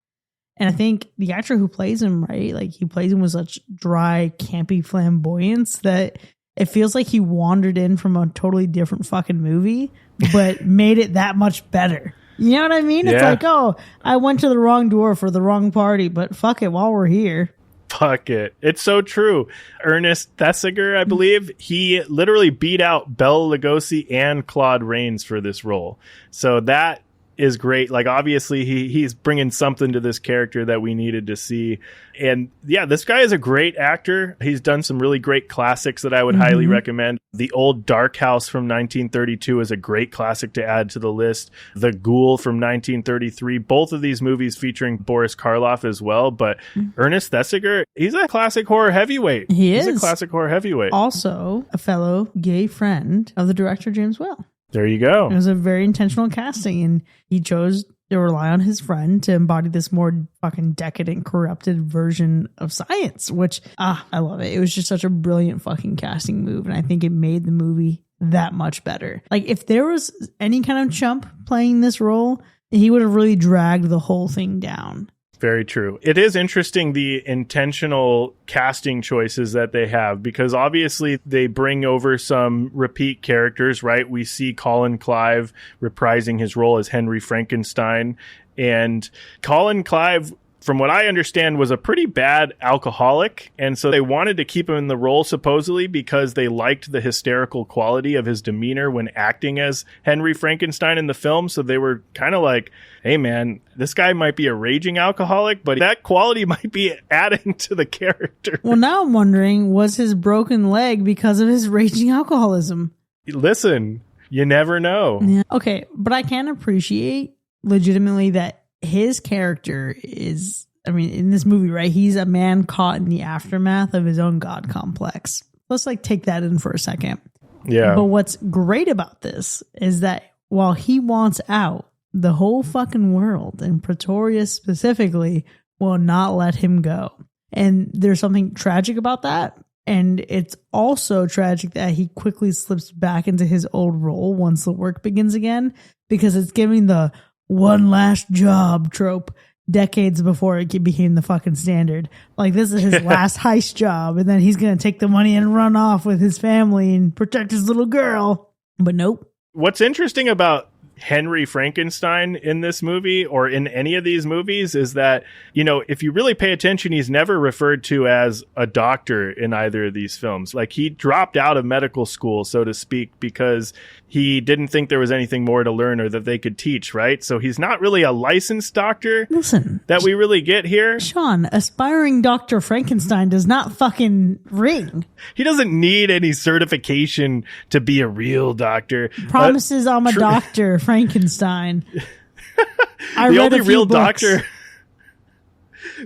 And I think the actor who plays him, right, like, he plays him with such dry, campy flamboyance that it feels like he wandered in from a totally different fucking movie, but made it that much better. You know what I mean? It's Yeah. like, oh, I went to the wrong door for the wrong party, but fuck it while we're here. Fuck it. It's so true. Ernest Thesiger, I believe, he literally beat out Bela Lugosi and Claude Rains for this role. So that is great. Like, obviously he's bringing something to this character that we needed to see. And yeah, this guy is a great actor. He's done some really great classics that I would highly recommend. The Old Dark House from 1932 is a great classic to add to the list. The Ghoul from 1933. Both of these movies featuring Boris Karloff as well. But Ernest Thesiger, he's a classic horror heavyweight. He's a classic horror heavyweight. Also, a fellow gay friend of the director James Whale. There you go. It was a very intentional casting, and he chose to rely on his friend to embody this more fucking decadent, corrupted version of science, which, I love it. It was just such a brilliant fucking casting move, and I think it made the movie that much better. Like, if there was any kind of chump playing this role, he would have really dragged the whole thing down. Very true. It is interesting, the intentional casting choices that they have, because obviously they bring over some repeat characters, right? We see Colin Clive reprising his role as Henry Frankenstein. And Colin Clive, from what I understand, was a pretty bad alcoholic. And so they wanted to keep him in the role, supposedly, because they liked the hysterical quality of his demeanor when acting as Henry Frankenstein in the film. So they were kind of like, hey, man, this guy might be a raging alcoholic, but that quality might be adding to the character. Well, now I'm wondering, was his broken leg because of his raging alcoholism? Listen, you never know. Yeah. Okay, but I can appreciate legitimately that his character is, I mean, in this movie, right, he's a man caught in the aftermath of his own God complex. Let's like take that in for a second. Yeah. But what's great about this is that while he wants out, the whole fucking world, and Praetorius specifically, will not let him go. And there's something tragic about that. And it's also tragic that he quickly slips back into his old role once the work begins again, because it's giving the one last job trope decades before it became the fucking standard. Like, this is his last heist job, and then he's going to take the money and run off with his family and protect his little girl. But nope. What's interesting about Henry Frankenstein in this movie, or in any of these movies, is that, you know, if you really pay attention, he's never referred to as a doctor in either of these films. Like, he dropped out of medical school, so to speak, because he didn't think there was anything more to learn or that they could teach, right? So he's not really a licensed doctor. Listen, that we really get here. Sean, aspiring Dr. Frankenstein does not fucking ring. He doesn't need any certification to be a real doctor. Promises I'm a doctor, Frankenstein.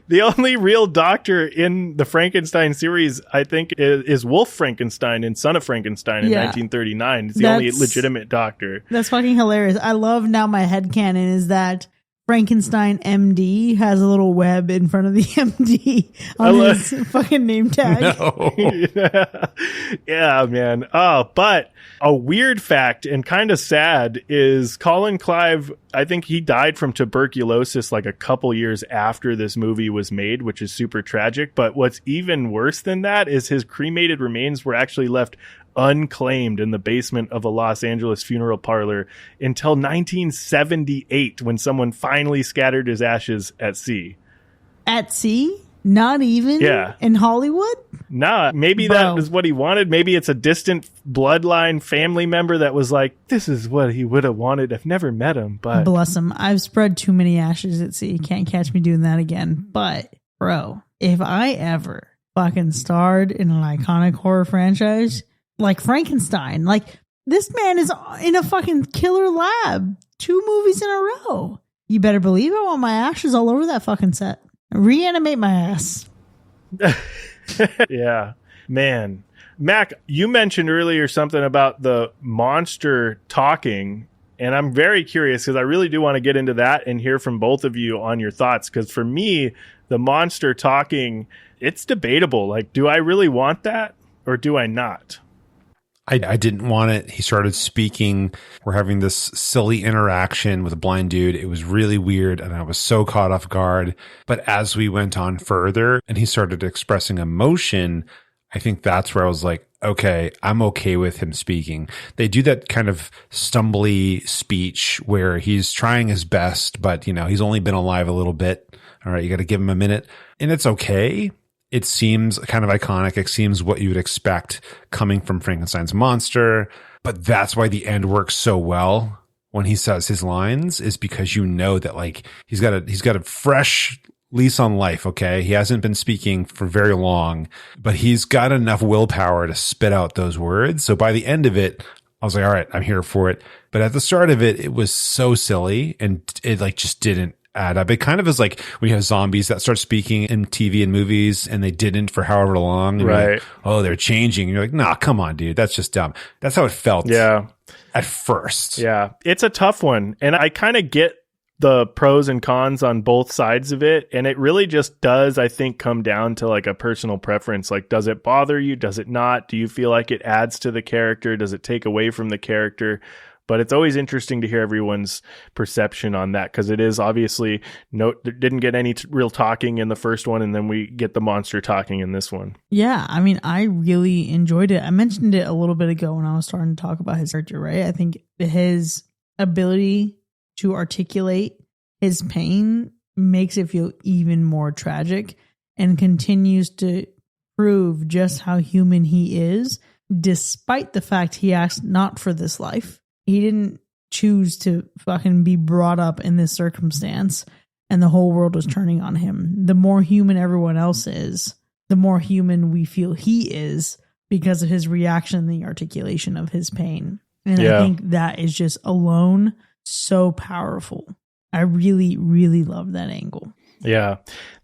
The only real doctor in the Frankenstein series, I think, is Wolf Frankenstein in Son of Frankenstein in 1939. It's the only legitimate doctor. That's fucking hilarious. I love now my headcanon is that Frankenstein MD has a little web in front of the MD on his fucking name tag. No. Yeah, man. Oh, but a weird fact and kind of sad is Colin Clive, I think he died from tuberculosis like a couple years after this movie was made, which is super tragic. But what's even worse than that is his cremated remains were actually left unclaimed in the basement of a Los Angeles funeral parlor until 1978, when someone finally scattered his ashes at sea. At sea? Not even in Hollywood? Nah, maybe that was what he wanted. Maybe it's a distant bloodline family member that was like, this is what he would have wanted. I've never met him, but... Bless him. I've spread too many ashes at sea. Can't catch me doing that again. But, bro, if I ever fucking starred in an iconic horror franchise... like Frankenstein. Like, this man is in a fucking killer lab 2 movies in a row. You better believe I want my ashes all over that fucking set. Reanimate my ass. Yeah. Man. Mac, you mentioned earlier something about the monster talking, and I'm very curious because I really do want to get into that and hear from both of you on your thoughts. Because for me, the monster talking, it's debatable. Like, do I really want that or do I not? I didn't want it. He started speaking. We're having this silly interaction with a blind dude. It was really weird, and I was so caught off guard. But as we went on further and he started expressing emotion, I think that's where I was like, okay, I'm okay with him speaking. They do that kind of stumbly speech where he's trying his best, but, you know, he's only been alive a little bit. All right, you got to give him a minute. And it's okay. It seems kind of iconic. It seems what you would expect coming from Frankenstein's monster. But that's why the end works so well when he says his lines, is because you know that, like, he's got a fresh lease on life. Okay. He hasn't been speaking for very long, but he's got enough willpower to spit out those words. So by the end of it, I was like, all right, I'm here for it. But at the start of it, it was so silly and it like just didn't add up. It kind of is like when you have zombies that start speaking in TV and movies and they didn't for however long. Right. Like, oh, they're changing. And you're like, nah, come on, dude. That's just dumb. That's how it felt. Yeah. At first. Yeah. It's a tough one. And I kind of get the pros and cons on both sides of it. And it really just does, I think, come down to like a personal preference. Like, does it bother you? Does it not? Do you feel like it adds to the character? Does it take away from the character? But it's always interesting to hear everyone's perception on that, because it is obviously didn't get any real talking in the first one, and then we get the monster talking in this one. Yeah, I mean, I really enjoyed it. I mentioned it a little bit ago when I was starting to talk about his character, right? I think his ability to articulate his pain makes it feel even more tragic and continues to prove just how human he is, despite the fact he asked not for this life. He didn't choose to fucking be brought up in this circumstance, and the whole world was turning on him. The more human everyone else is, the more human we feel he is because of his reaction and the articulation of his pain. And I think that is just alone so powerful. I really, really love that angle. Yeah.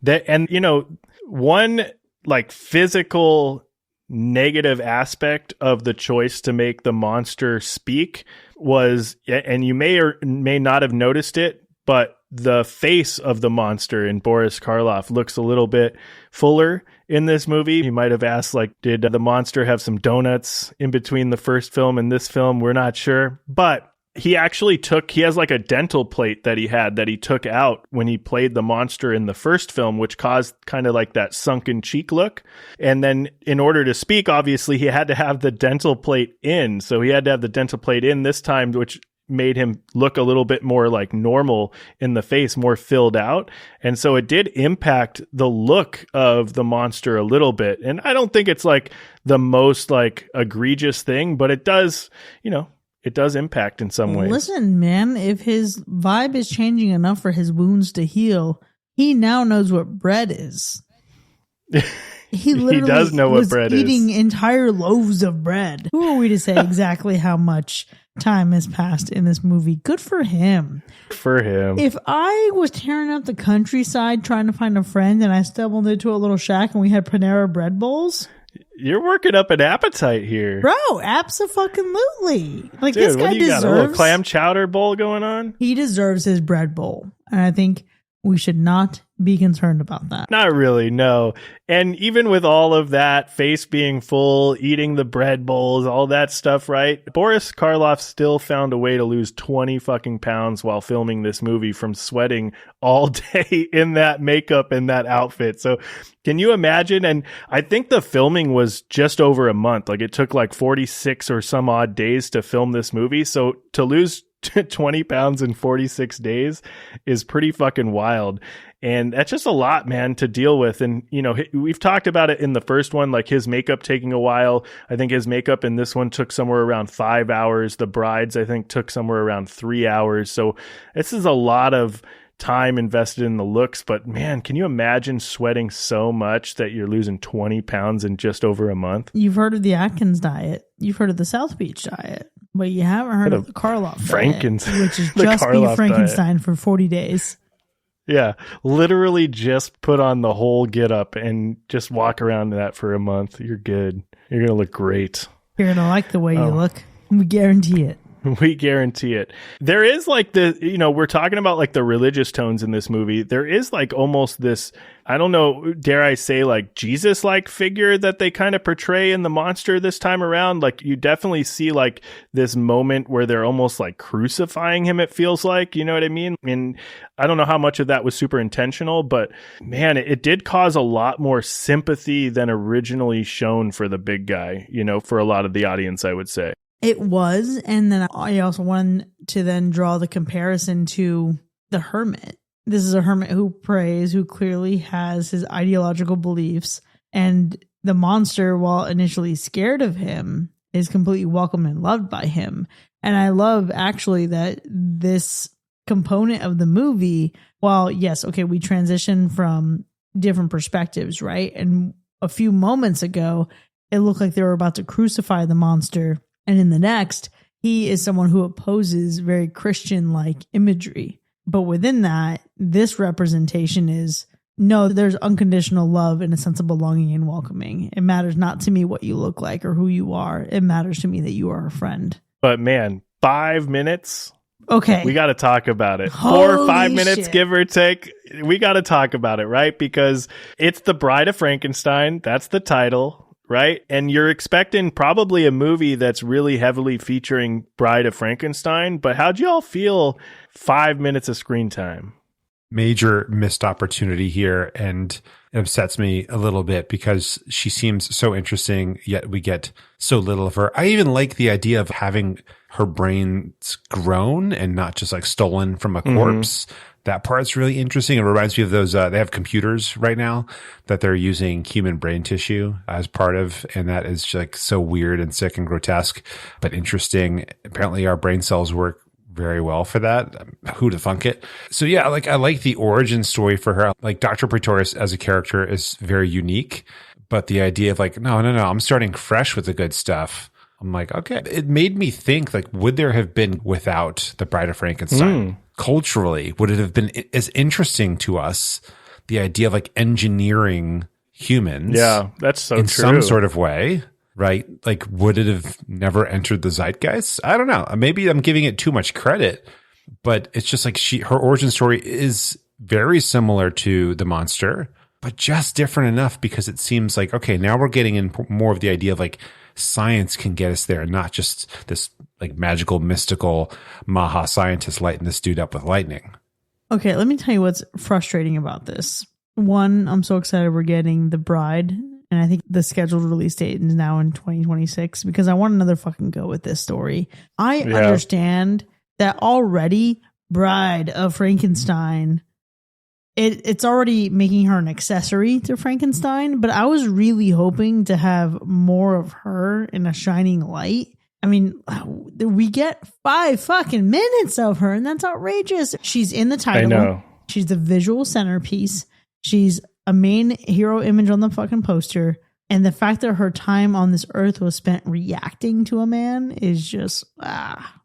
And, you know, one like physical negative aspect of the choice to make the monster speak was, and you may or may not have noticed it, but the face of the monster in Boris Karloff looks a little bit fuller in this movie. You might have asked, like, did the monster have some donuts in between the first film and this film? We're not sure, but he actually he has like a dental plate that he took out when he played the monster in the first film, which caused kind of like that sunken cheek look. And then in order to speak, obviously he had to have the dental plate in. So he had to have the dental plate in this time, which made him look a little bit more like normal in the face, more filled out. And so it did impact the look of the monster a little bit. And I don't think it's like the most like egregious thing, but it does, you know, it does impact in some ways. Listen, man, if his vibe is changing enough for his wounds to heal, he now knows what bread is. He literally does know what bread is. Eating entire loaves of bread. Who are we to say exactly how much time has passed in this movie? Good for him. For him. If I was tearing up the countryside trying to find a friend and I stumbled into a little shack and we had Panera bread bowls... You're working up an appetite here. Bro, abso-fucking-lutely. Like, dude, this guy what do you deserves... got, a little clam chowder bowl going on? He deserves his bread bowl. And I think we should not be concerned about that. Not really, no. And even with all of that, face being full, eating the bread bowls, all that stuff, right? Boris Karloff still found a way to lose 20 fucking pounds while filming this movie from sweating all day in that makeup and that outfit. So can you imagine? And I think the filming was just over a month. Like it took like 46 or some odd days to film this movie. So to lose 20 pounds in 46 days is pretty fucking wild. And that's just a lot, man, to deal with. And, you know, we've talked about it in the first one, like his makeup taking a while. I think his makeup in this one took somewhere around 5 hours. The bride's, I think, took somewhere around 3 hours. So this is a lot of time invested in the looks. But man, can you imagine sweating so much that you're losing 20 pounds in just over a month? You've heard of the Atkins diet. You've heard of the South Beach diet. But you haven't heard of the Karloff diet, which is just be Frankenstein for 40 days. Yeah, literally just put on the whole get up and just walk around in that for a month. You're good. You're going to look great. You're going to like the way you look. We guarantee it. We guarantee it. There is like we're talking about like the religious tones in this movie. There is like almost this, I don't know, dare I say like Jesus-like figure that they kind of portray in the monster this time around. Like you definitely see like this moment where they're almost like crucifying him, it feels like, you know what I mean? And I don't know how much of that was super intentional, but man, it did cause a lot more sympathy than originally shown for the big guy, you know, for a lot of the audience, I would say. It was, and then I also wanted to then draw the comparison to the hermit. This is a hermit who prays, who clearly has his ideological beliefs, and the monster, while initially scared of him, is completely welcomed and loved by him. And I love actually that this component of the movie, while yes, okay, we transition from different perspectives, right? And a few moments ago, it looked like they were about to crucify the monster. And in the next, he is someone who opposes very Christian-like imagery. But within that, this representation is, no, there's unconditional love and a sense of belonging and welcoming. It matters not to me what you look like or who you are. It matters to me that you are a friend. But man, 5 minutes? Okay. We got to talk about it. Holy 4 or 5 minutes, shit. give or take. We got to talk about it, right? Because it's The Bride of Frankenstein. That's the title. Right? And you're expecting probably a movie that's really heavily featuring Bride of Frankenstein. But how'd you all feel 5 minutes of screen time? Major missed opportunity here. And it upsets me a little bit because she seems so interesting, yet we get so little of her. I even like the idea of having her brains grown and not just like stolen from a corpse. That part's really interesting. It reminds me of those, they have computers right now that they're using human brain tissue as part of, and that is like so weird and sick and grotesque, but interesting. Apparently our brain cells work very well for that. Who to thunk it? So yeah, like I like the origin story for her. Like Dr. Pretorius as a character is very unique, but the idea of like, no, I'm starting fresh with the good stuff. I'm like, okay. It made me think like, would there have been without The Bride of Frankenstein? Culturally, would it have been as interesting to us, the idea of like engineering humans? Yeah, that's so in true. some sort of way, right? Like, would it have never entered the zeitgeist? I don't know. Maybe I'm giving it too much credit, but it's just like her origin story is very similar to the monster, but just different enough because it seems like, okay, now we're getting in more of the idea of like science can get us there and not just this like magical, mystical Maha scientist lighting this dude up with lightning. Okay, let me tell you what's frustrating about this. One, I'm so excited we're getting The Bride, and I think the scheduled release date is now in 2026 because I want another fucking go with this story. I understand that already Bride of Frankenstein, it's already making her an accessory to Frankenstein, but I was really hoping to have more of her in a shining light. I mean, we get 5 fucking minutes of her, and that's outrageous. She's in the title. I know. She's the visual centerpiece. She's a main hero image on the fucking poster. And the fact that her time on this earth was spent reacting to a man is just,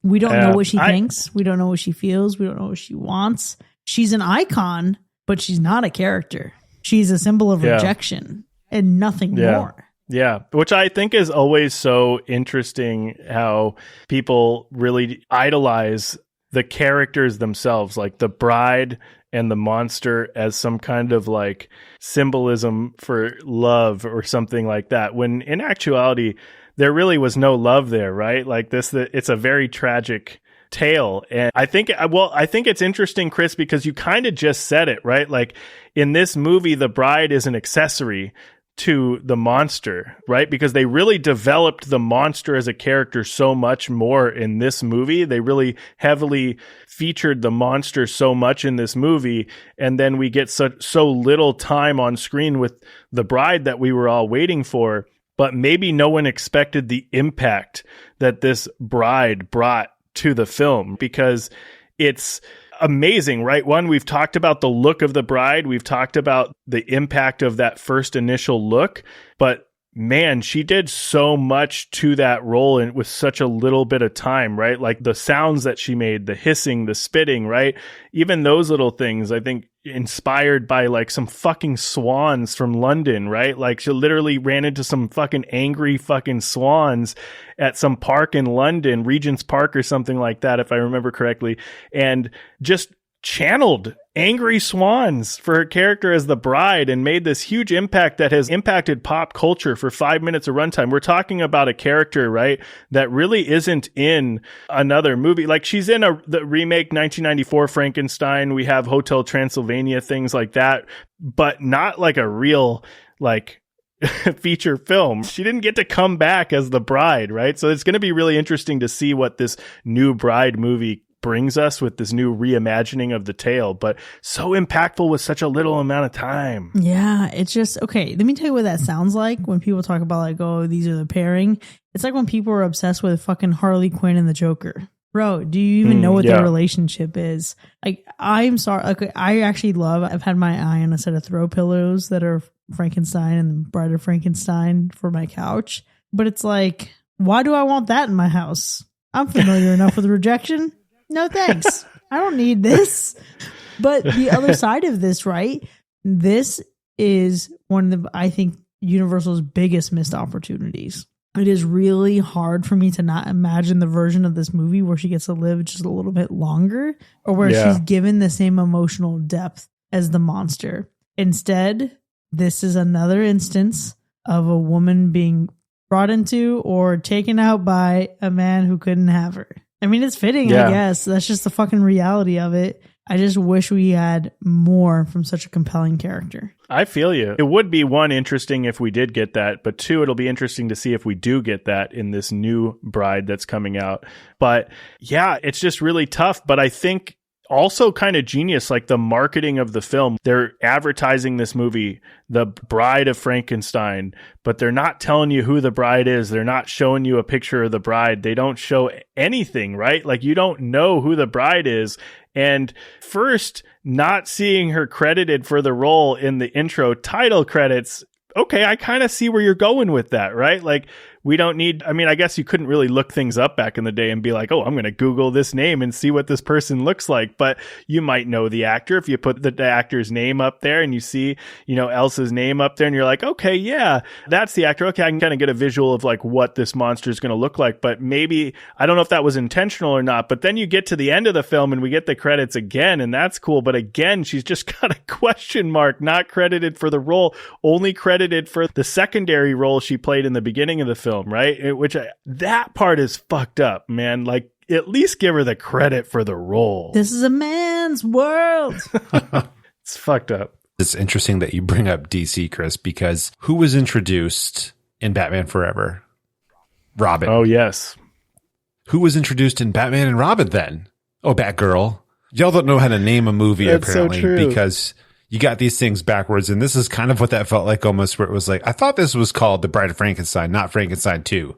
we don't know what she thinks. We don't know what she feels. We don't know what she wants. She's an icon, but she's not a character. She's a symbol of rejection and nothing more. Yeah, which I think is always so interesting how people really idolize the characters themselves. Like the bride and the monster as some kind of like symbolism for love or something like that, when in actuality there really was no love there, right? Like it's a very tragic tale. And I think it's interesting, Chris, because you kind of just said it, right? Like in this movie, the bride is an accessory to the monster, right? Because they really developed the monster as a character so much more in this movie. They really heavily featured the monster so much in this movie. And then we get so little time on screen with the bride that we were all waiting for. But maybe no one expected the impact that this bride brought to the film, because it's amazing, right? One, we've talked about the look of the bride. We've talked about the impact of that first initial look, but man, she did so much to that role and with such a little bit of time, right? Like the sounds that she made, the hissing, the spitting, right? Even those little things, I think, inspired by like some fucking swans from London, right? Like she literally ran into some fucking angry fucking swans at some park in London, Regent's Park or something like that, if I remember correctly, and just channeled angry swans for her character as the bride and made this huge impact that has impacted pop culture for 5 minutes of runtime. We're talking about a character, right, that really isn't in another movie. Like she's in the remake 1994 Frankenstein. We have Hotel Transylvania, things like that, but not like a real like feature film. She didn't get to come back as the bride, right? So it's going to be really interesting to see what this new Bride movie brings us with this new reimagining of the tale, but so impactful with such a little amount of time. Yeah, it's just, okay, let me tell you what that sounds like when people talk about like, oh, these are the pairing. It's like when people are obsessed with fucking Harley Quinn and the Joker. Bro, do you even know what their relationship is? Like, I'm sorry. Okay, I've had my eye on a set of throw pillows that are Frankenstein and Bride of Frankenstein for my couch. But it's like, why do I want that in my house? I'm familiar enough with rejection. No thanks. I don't need this. But the other side of this, right? This is one of the, I think, Universal's biggest missed opportunities. It is really hard for me to not imagine the version of this movie where she gets to live just a little bit longer, or where she's given the same emotional depth as the monster. Instead, this is another instance of a woman being brought into or taken out by a man who couldn't have her. I mean, it's fitting, I guess. That's just the fucking reality of it. I just wish we had more from such a compelling character. I feel you. It would be, one, interesting if we did get that, but two, it'll be interesting to see if we do get that in this new Bride that's coming out. But yeah, it's just really tough. But I think also kind of genius, like the marketing of the film. They're advertising this movie, The Bride of Frankenstein, but they're not telling you who the bride is. They're not showing you a picture of the bride. They don't show anything, right? Like you don't know who the bride is. And first, not seeing her credited for the role in the intro title credits, okay, I kind of see where you're going with that, right? Like, we don't need, I mean, I guess you couldn't really look things up back in the day and be like, oh, I'm going to Google this name and see what this person looks like. But you might know the actor if you put the actor's name up there and you see, you know, Elsa's name up there and you're like, okay, yeah, that's the actor. Okay, I can kind of get a visual of like what this monster is going to look like. But maybe, I don't know if that was intentional or not. But then you get to the end of the film and we get the credits again, and that's cool. But again, she's just got a question mark, not credited for the role, only credited for the secondary role she played in the beginning of the film, right? That part is fucked up, man. Like, at least give her the credit for the role. This is a man's world. It's fucked up. It's interesting that you bring up DC, Chris, because who was introduced in Batman Forever? Robin. Oh, yes. Who was introduced in Batman and Robin then? Oh, Batgirl. Y'all don't know how to name a movie, That's apparently, so true. Because you got these things backwards. And this is kind of what that felt like almost, where it was like, I thought this was called The Bride of Frankenstein, not Frankenstein 2.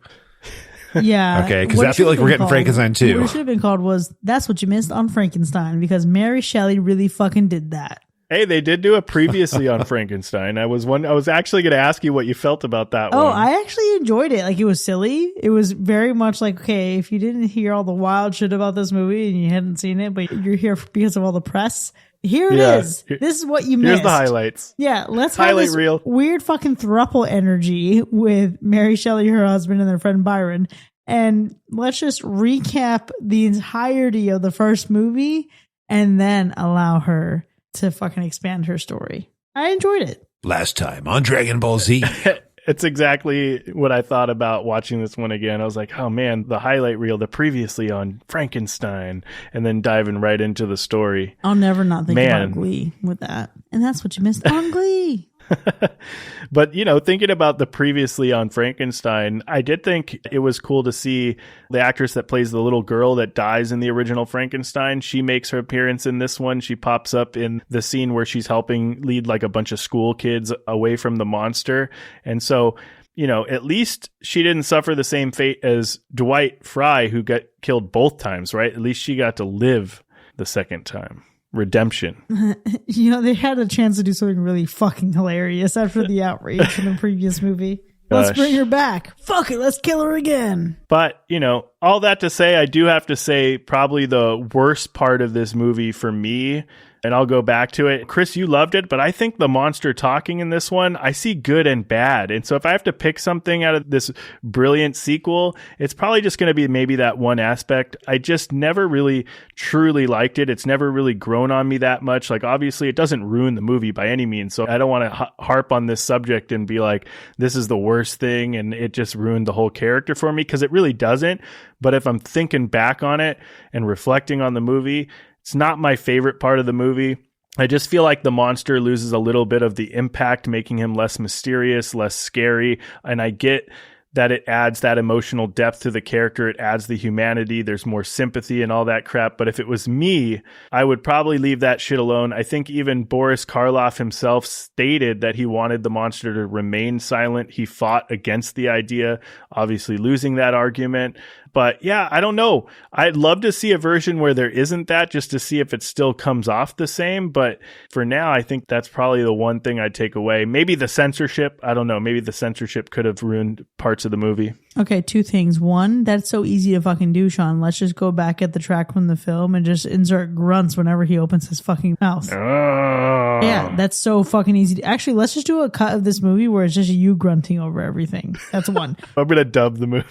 Yeah. Okay, because I feel like we're getting Frankenstein 2. What it should have been called was That's What You Missed on Frankenstein, because Mary Shelley really fucking did that. Hey, they did do it previously on Frankenstein. I was actually going to ask you what you felt about that one. Oh, I actually enjoyed it. Like, it was silly. It was very much like, okay, if you didn't hear all the wild shit about this movie and you hadn't seen it, but you're here because of all the press, here it is. This is what you missed. Here's the highlights. Yeah, let's Highlight have this reel. weird fucking throuple energy with Mary Shelley, her husband, and their friend Byron. And let's just recap the entirety of the first movie and then allow her to fucking expand her story. I enjoyed it. Last time on Dragon Ball Z. It's exactly what I thought about watching this one again. I was like, oh man, the highlight reel, the previously on Frankenstein, and then diving right into the story. I'll never not think about Glee with that. And that's what you missed on Glee. But, you know, thinking about the previously on Frankenstein, I did think it was cool to see the actress that plays the little girl that dies in the original Frankenstein. She makes her appearance in this one. She pops up in the scene where she's helping lead like a bunch of school kids away from the monster. And so, you know, at least she didn't suffer the same fate as Dwight Fry, who got killed both times, right? At least she got to live the second time. Redemption. You know, they had a chance to do something really fucking hilarious after the outrage from the previous movie. Let's bring her back. Fuck it, let's kill her again. But, you know, all that to say, I do have to say probably the worst part of this movie for me, and I'll go back to it. Chris, you loved it, but I think the monster talking in this one, I see good and bad. And so if I have to pick something out of this brilliant sequel, it's probably just going to be maybe that one aspect. I just never really truly liked it. It's never really grown on me that much. Like, obviously, it doesn't ruin the movie by any means. So I don't want to harp on this subject and be like, this is the worst thing and it just ruined the whole character for me, because it really doesn't. But if I'm thinking back on it and reflecting on the movie, it's not my favorite part of the movie. I just feel like the monster loses a little bit of the impact, making him less mysterious, less scary. And I get that it adds that emotional depth to the character. It adds the humanity. There's more sympathy and all that crap. But if it was me, I would probably leave that shit alone. I think even Boris Karloff himself stated that he wanted the monster to remain silent. He fought against the idea, obviously losing that argument. But yeah, I don't know. I'd love to see a version where there isn't that, just to see if it still comes off the same. But for now, I think that's probably the one thing I'd take away. Maybe the censorship. I don't know. Maybe the censorship could have ruined parts of the movie. Okay, two things. One, that's so easy to fucking do, Sean. Let's just go back at the track from the film and just insert grunts whenever he opens his fucking mouth. Oh. Yeah, that's so fucking easy. Actually, let's just do a cut of this movie where it's just you grunting over everything. That's one. I'm going to dub the movie.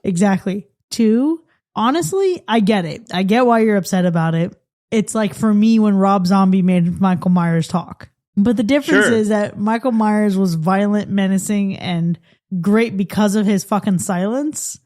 Exactly. Two, honestly, I get it. I get why you're upset about it. It's like for me when Rob Zombie made Michael Myers talk. But the difference is that Michael Myers was violent, menacing, and great because of his fucking silence.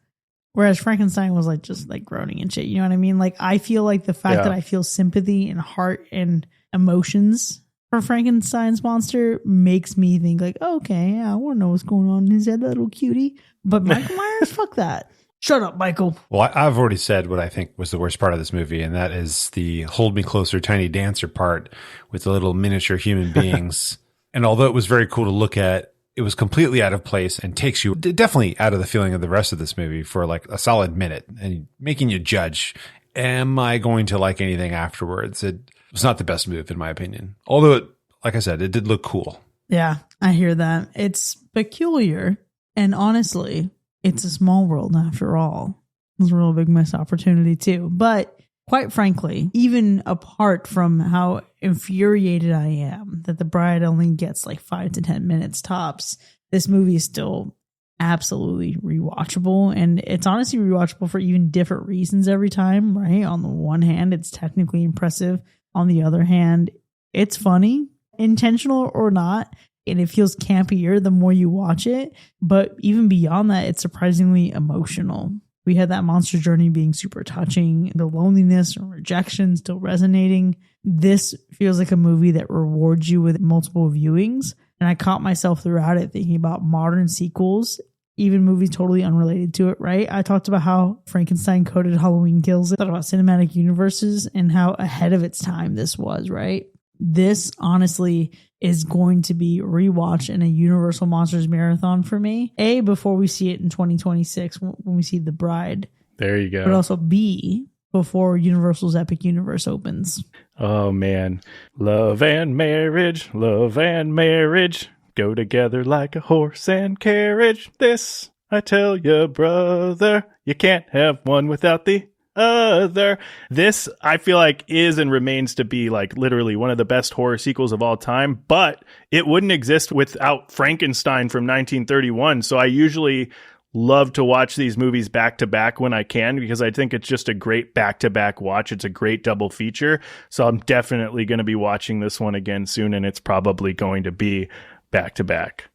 Whereas Frankenstein was like just like groaning and shit. You know what I mean? Like I feel like the fact that I feel sympathy and heart and emotions for Frankenstein's monster makes me think like, oh, okay, yeah, I want to know what's going on in his head, that little cutie. But Michael Myers, fuck that. Shut up, Michael. Well, I've already said what I think was the worst part of this movie, and that is the hold me closer, tiny dancer part with the little miniature human beings. And although it was very cool to look at, it was completely out of place and takes you definitely out of the feeling of the rest of this movie for like a solid minute and making you judge, am I going to like anything afterwards? It was not the best move in my opinion. Although, it, like I said, it did look cool. Yeah, I hear that. It's peculiar. And honestly, it's a small world after all. It was a real big missed opportunity too. But quite frankly, even apart from how infuriated I am that The Bride only gets like 5 to 10 minutes tops, this movie is still absolutely rewatchable. And it's honestly rewatchable for even different reasons every time, right? On the one hand, it's technically impressive. On the other hand, it's funny, intentional or not. And it feels campier the more you watch it. But even beyond that, it's surprisingly emotional. We had that monster journey being super touching, the loneliness and rejection still resonating. This feels like a movie that rewards you with multiple viewings. And I caught myself throughout it thinking about modern sequels, even movies totally unrelated to it, right? I talked about how Frankenstein coded Halloween Kills. I thought about cinematic universes and how ahead of its time this was, right? This honestly is going to be rewatched in a Universal Monsters marathon for me. A, before we see it in 2026 when we see The Bride. There you go. But also B, before Universal's Epic Universe opens. Oh man. Love and marriage go together like a horse and carriage. This, I tell you, brother, you can't have one without the other. This, I feel like, is and remains to be like literally one of the best horror sequels of all time, but it wouldn't exist without Frankenstein from 1931. So I usually love to watch these movies back to back when I can, because I think it's just a great back to back watch. It's a great double feature. So I'm definitely going to be watching this one again soon, and it's probably going to be back to back.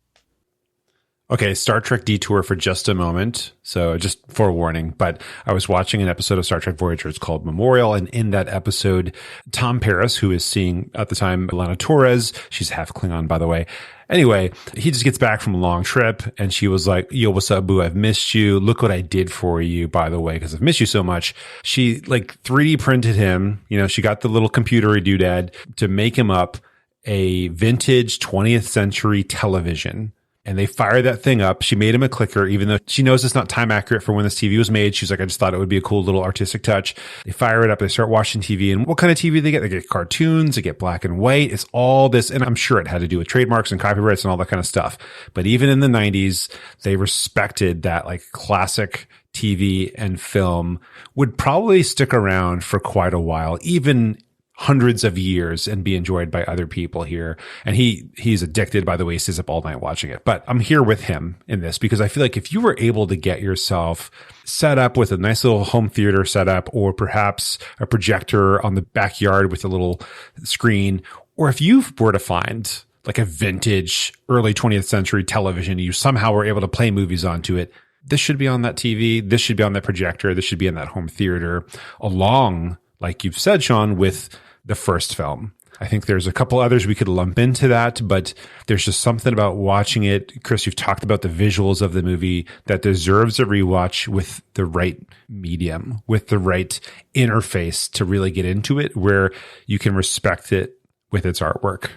Okay, Star Trek detour for just a moment. So just forewarning, but I was watching an episode of Star Trek Voyager. It's called Memorial. And in that episode, Tom Paris, who is seeing at the time Lana Torres, she's half Klingon, by the way. Anyway, he just gets back from a long trip and she was like, yo, what's up, boo? I've missed you. Look what I did for you, by the way, because I've missed you so much. She like 3D printed him. You know, she got the little computery doodad to make him up a vintage 20th century television. And they fire that thing up. She made him a clicker, even though she knows it's not time accurate for when this TV was made. She's like, I just thought it would be a cool little artistic touch. They fire it up. They start watching TV. And what kind of TV they get? They get cartoons. They get black and white. It's all this. And I'm sure it had to do with trademarks and copyrights and all that kind of stuff. But even in the 90s, they respected that like classic TV and film would probably stick around for quite a while, even hundreds of years, and be enjoyed by other people here. And he's addicted, by the way. He stays up all night watching it. But I'm here with him in this because I feel like if you were able to get yourself set up with a nice little home theater setup, or perhaps a projector on the backyard with a little screen, or if you were to find like a vintage early 20th century television, you somehow were able to play movies onto it, this should be on that TV. This should be on that projector. This should be in that home theater, along, like you've said, Sean, with the first film. I think there's a couple others we could lump into that, but there's just something about watching it. Chris, you've talked about the visuals of the movie that deserves a rewatch with the right medium, with the right interface to really get into it, where you can respect it with its artwork.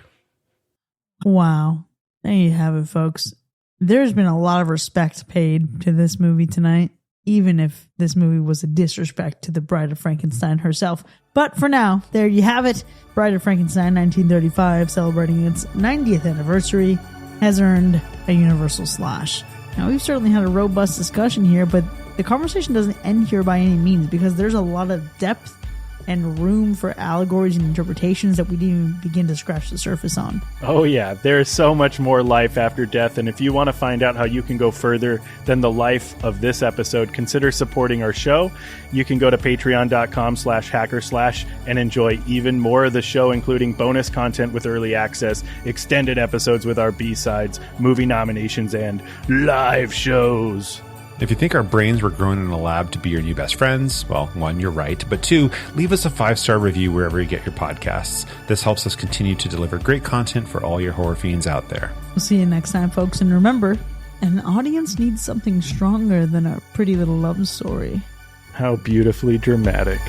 Wow. There you have it, folks. There's been a lot of respect paid to this movie tonight, even if this movie was a disrespect to the Bride of Frankenstein herself. But for now, there you have it. Bride of Frankenstein 1935, celebrating its 90th anniversary, has earned a Universal Slash. Now, we've certainly had a robust discussion here, but the conversation doesn't end here by any means, because there's a lot of depth and room for allegories and interpretations that we didn't even begin to scratch the surface on. Oh yeah, there is so much more life after death, and if you want to find out how you can go further than the life of this episode, consider supporting our show. You can go to patreon.com/hackerslash and enjoy even more of the show, including bonus content with early access, extended episodes with our B-sides, movie nominations, and live shows. If you think our brains were grown in a lab to be your new best friends, well, 1, you're right. But 2, leave us a 5-star review wherever you get your podcasts. This helps us continue to deliver great content for all your horror fiends out there. We'll see you next time, folks. And remember, an audience needs something stronger than a pretty little love story. How beautifully dramatic.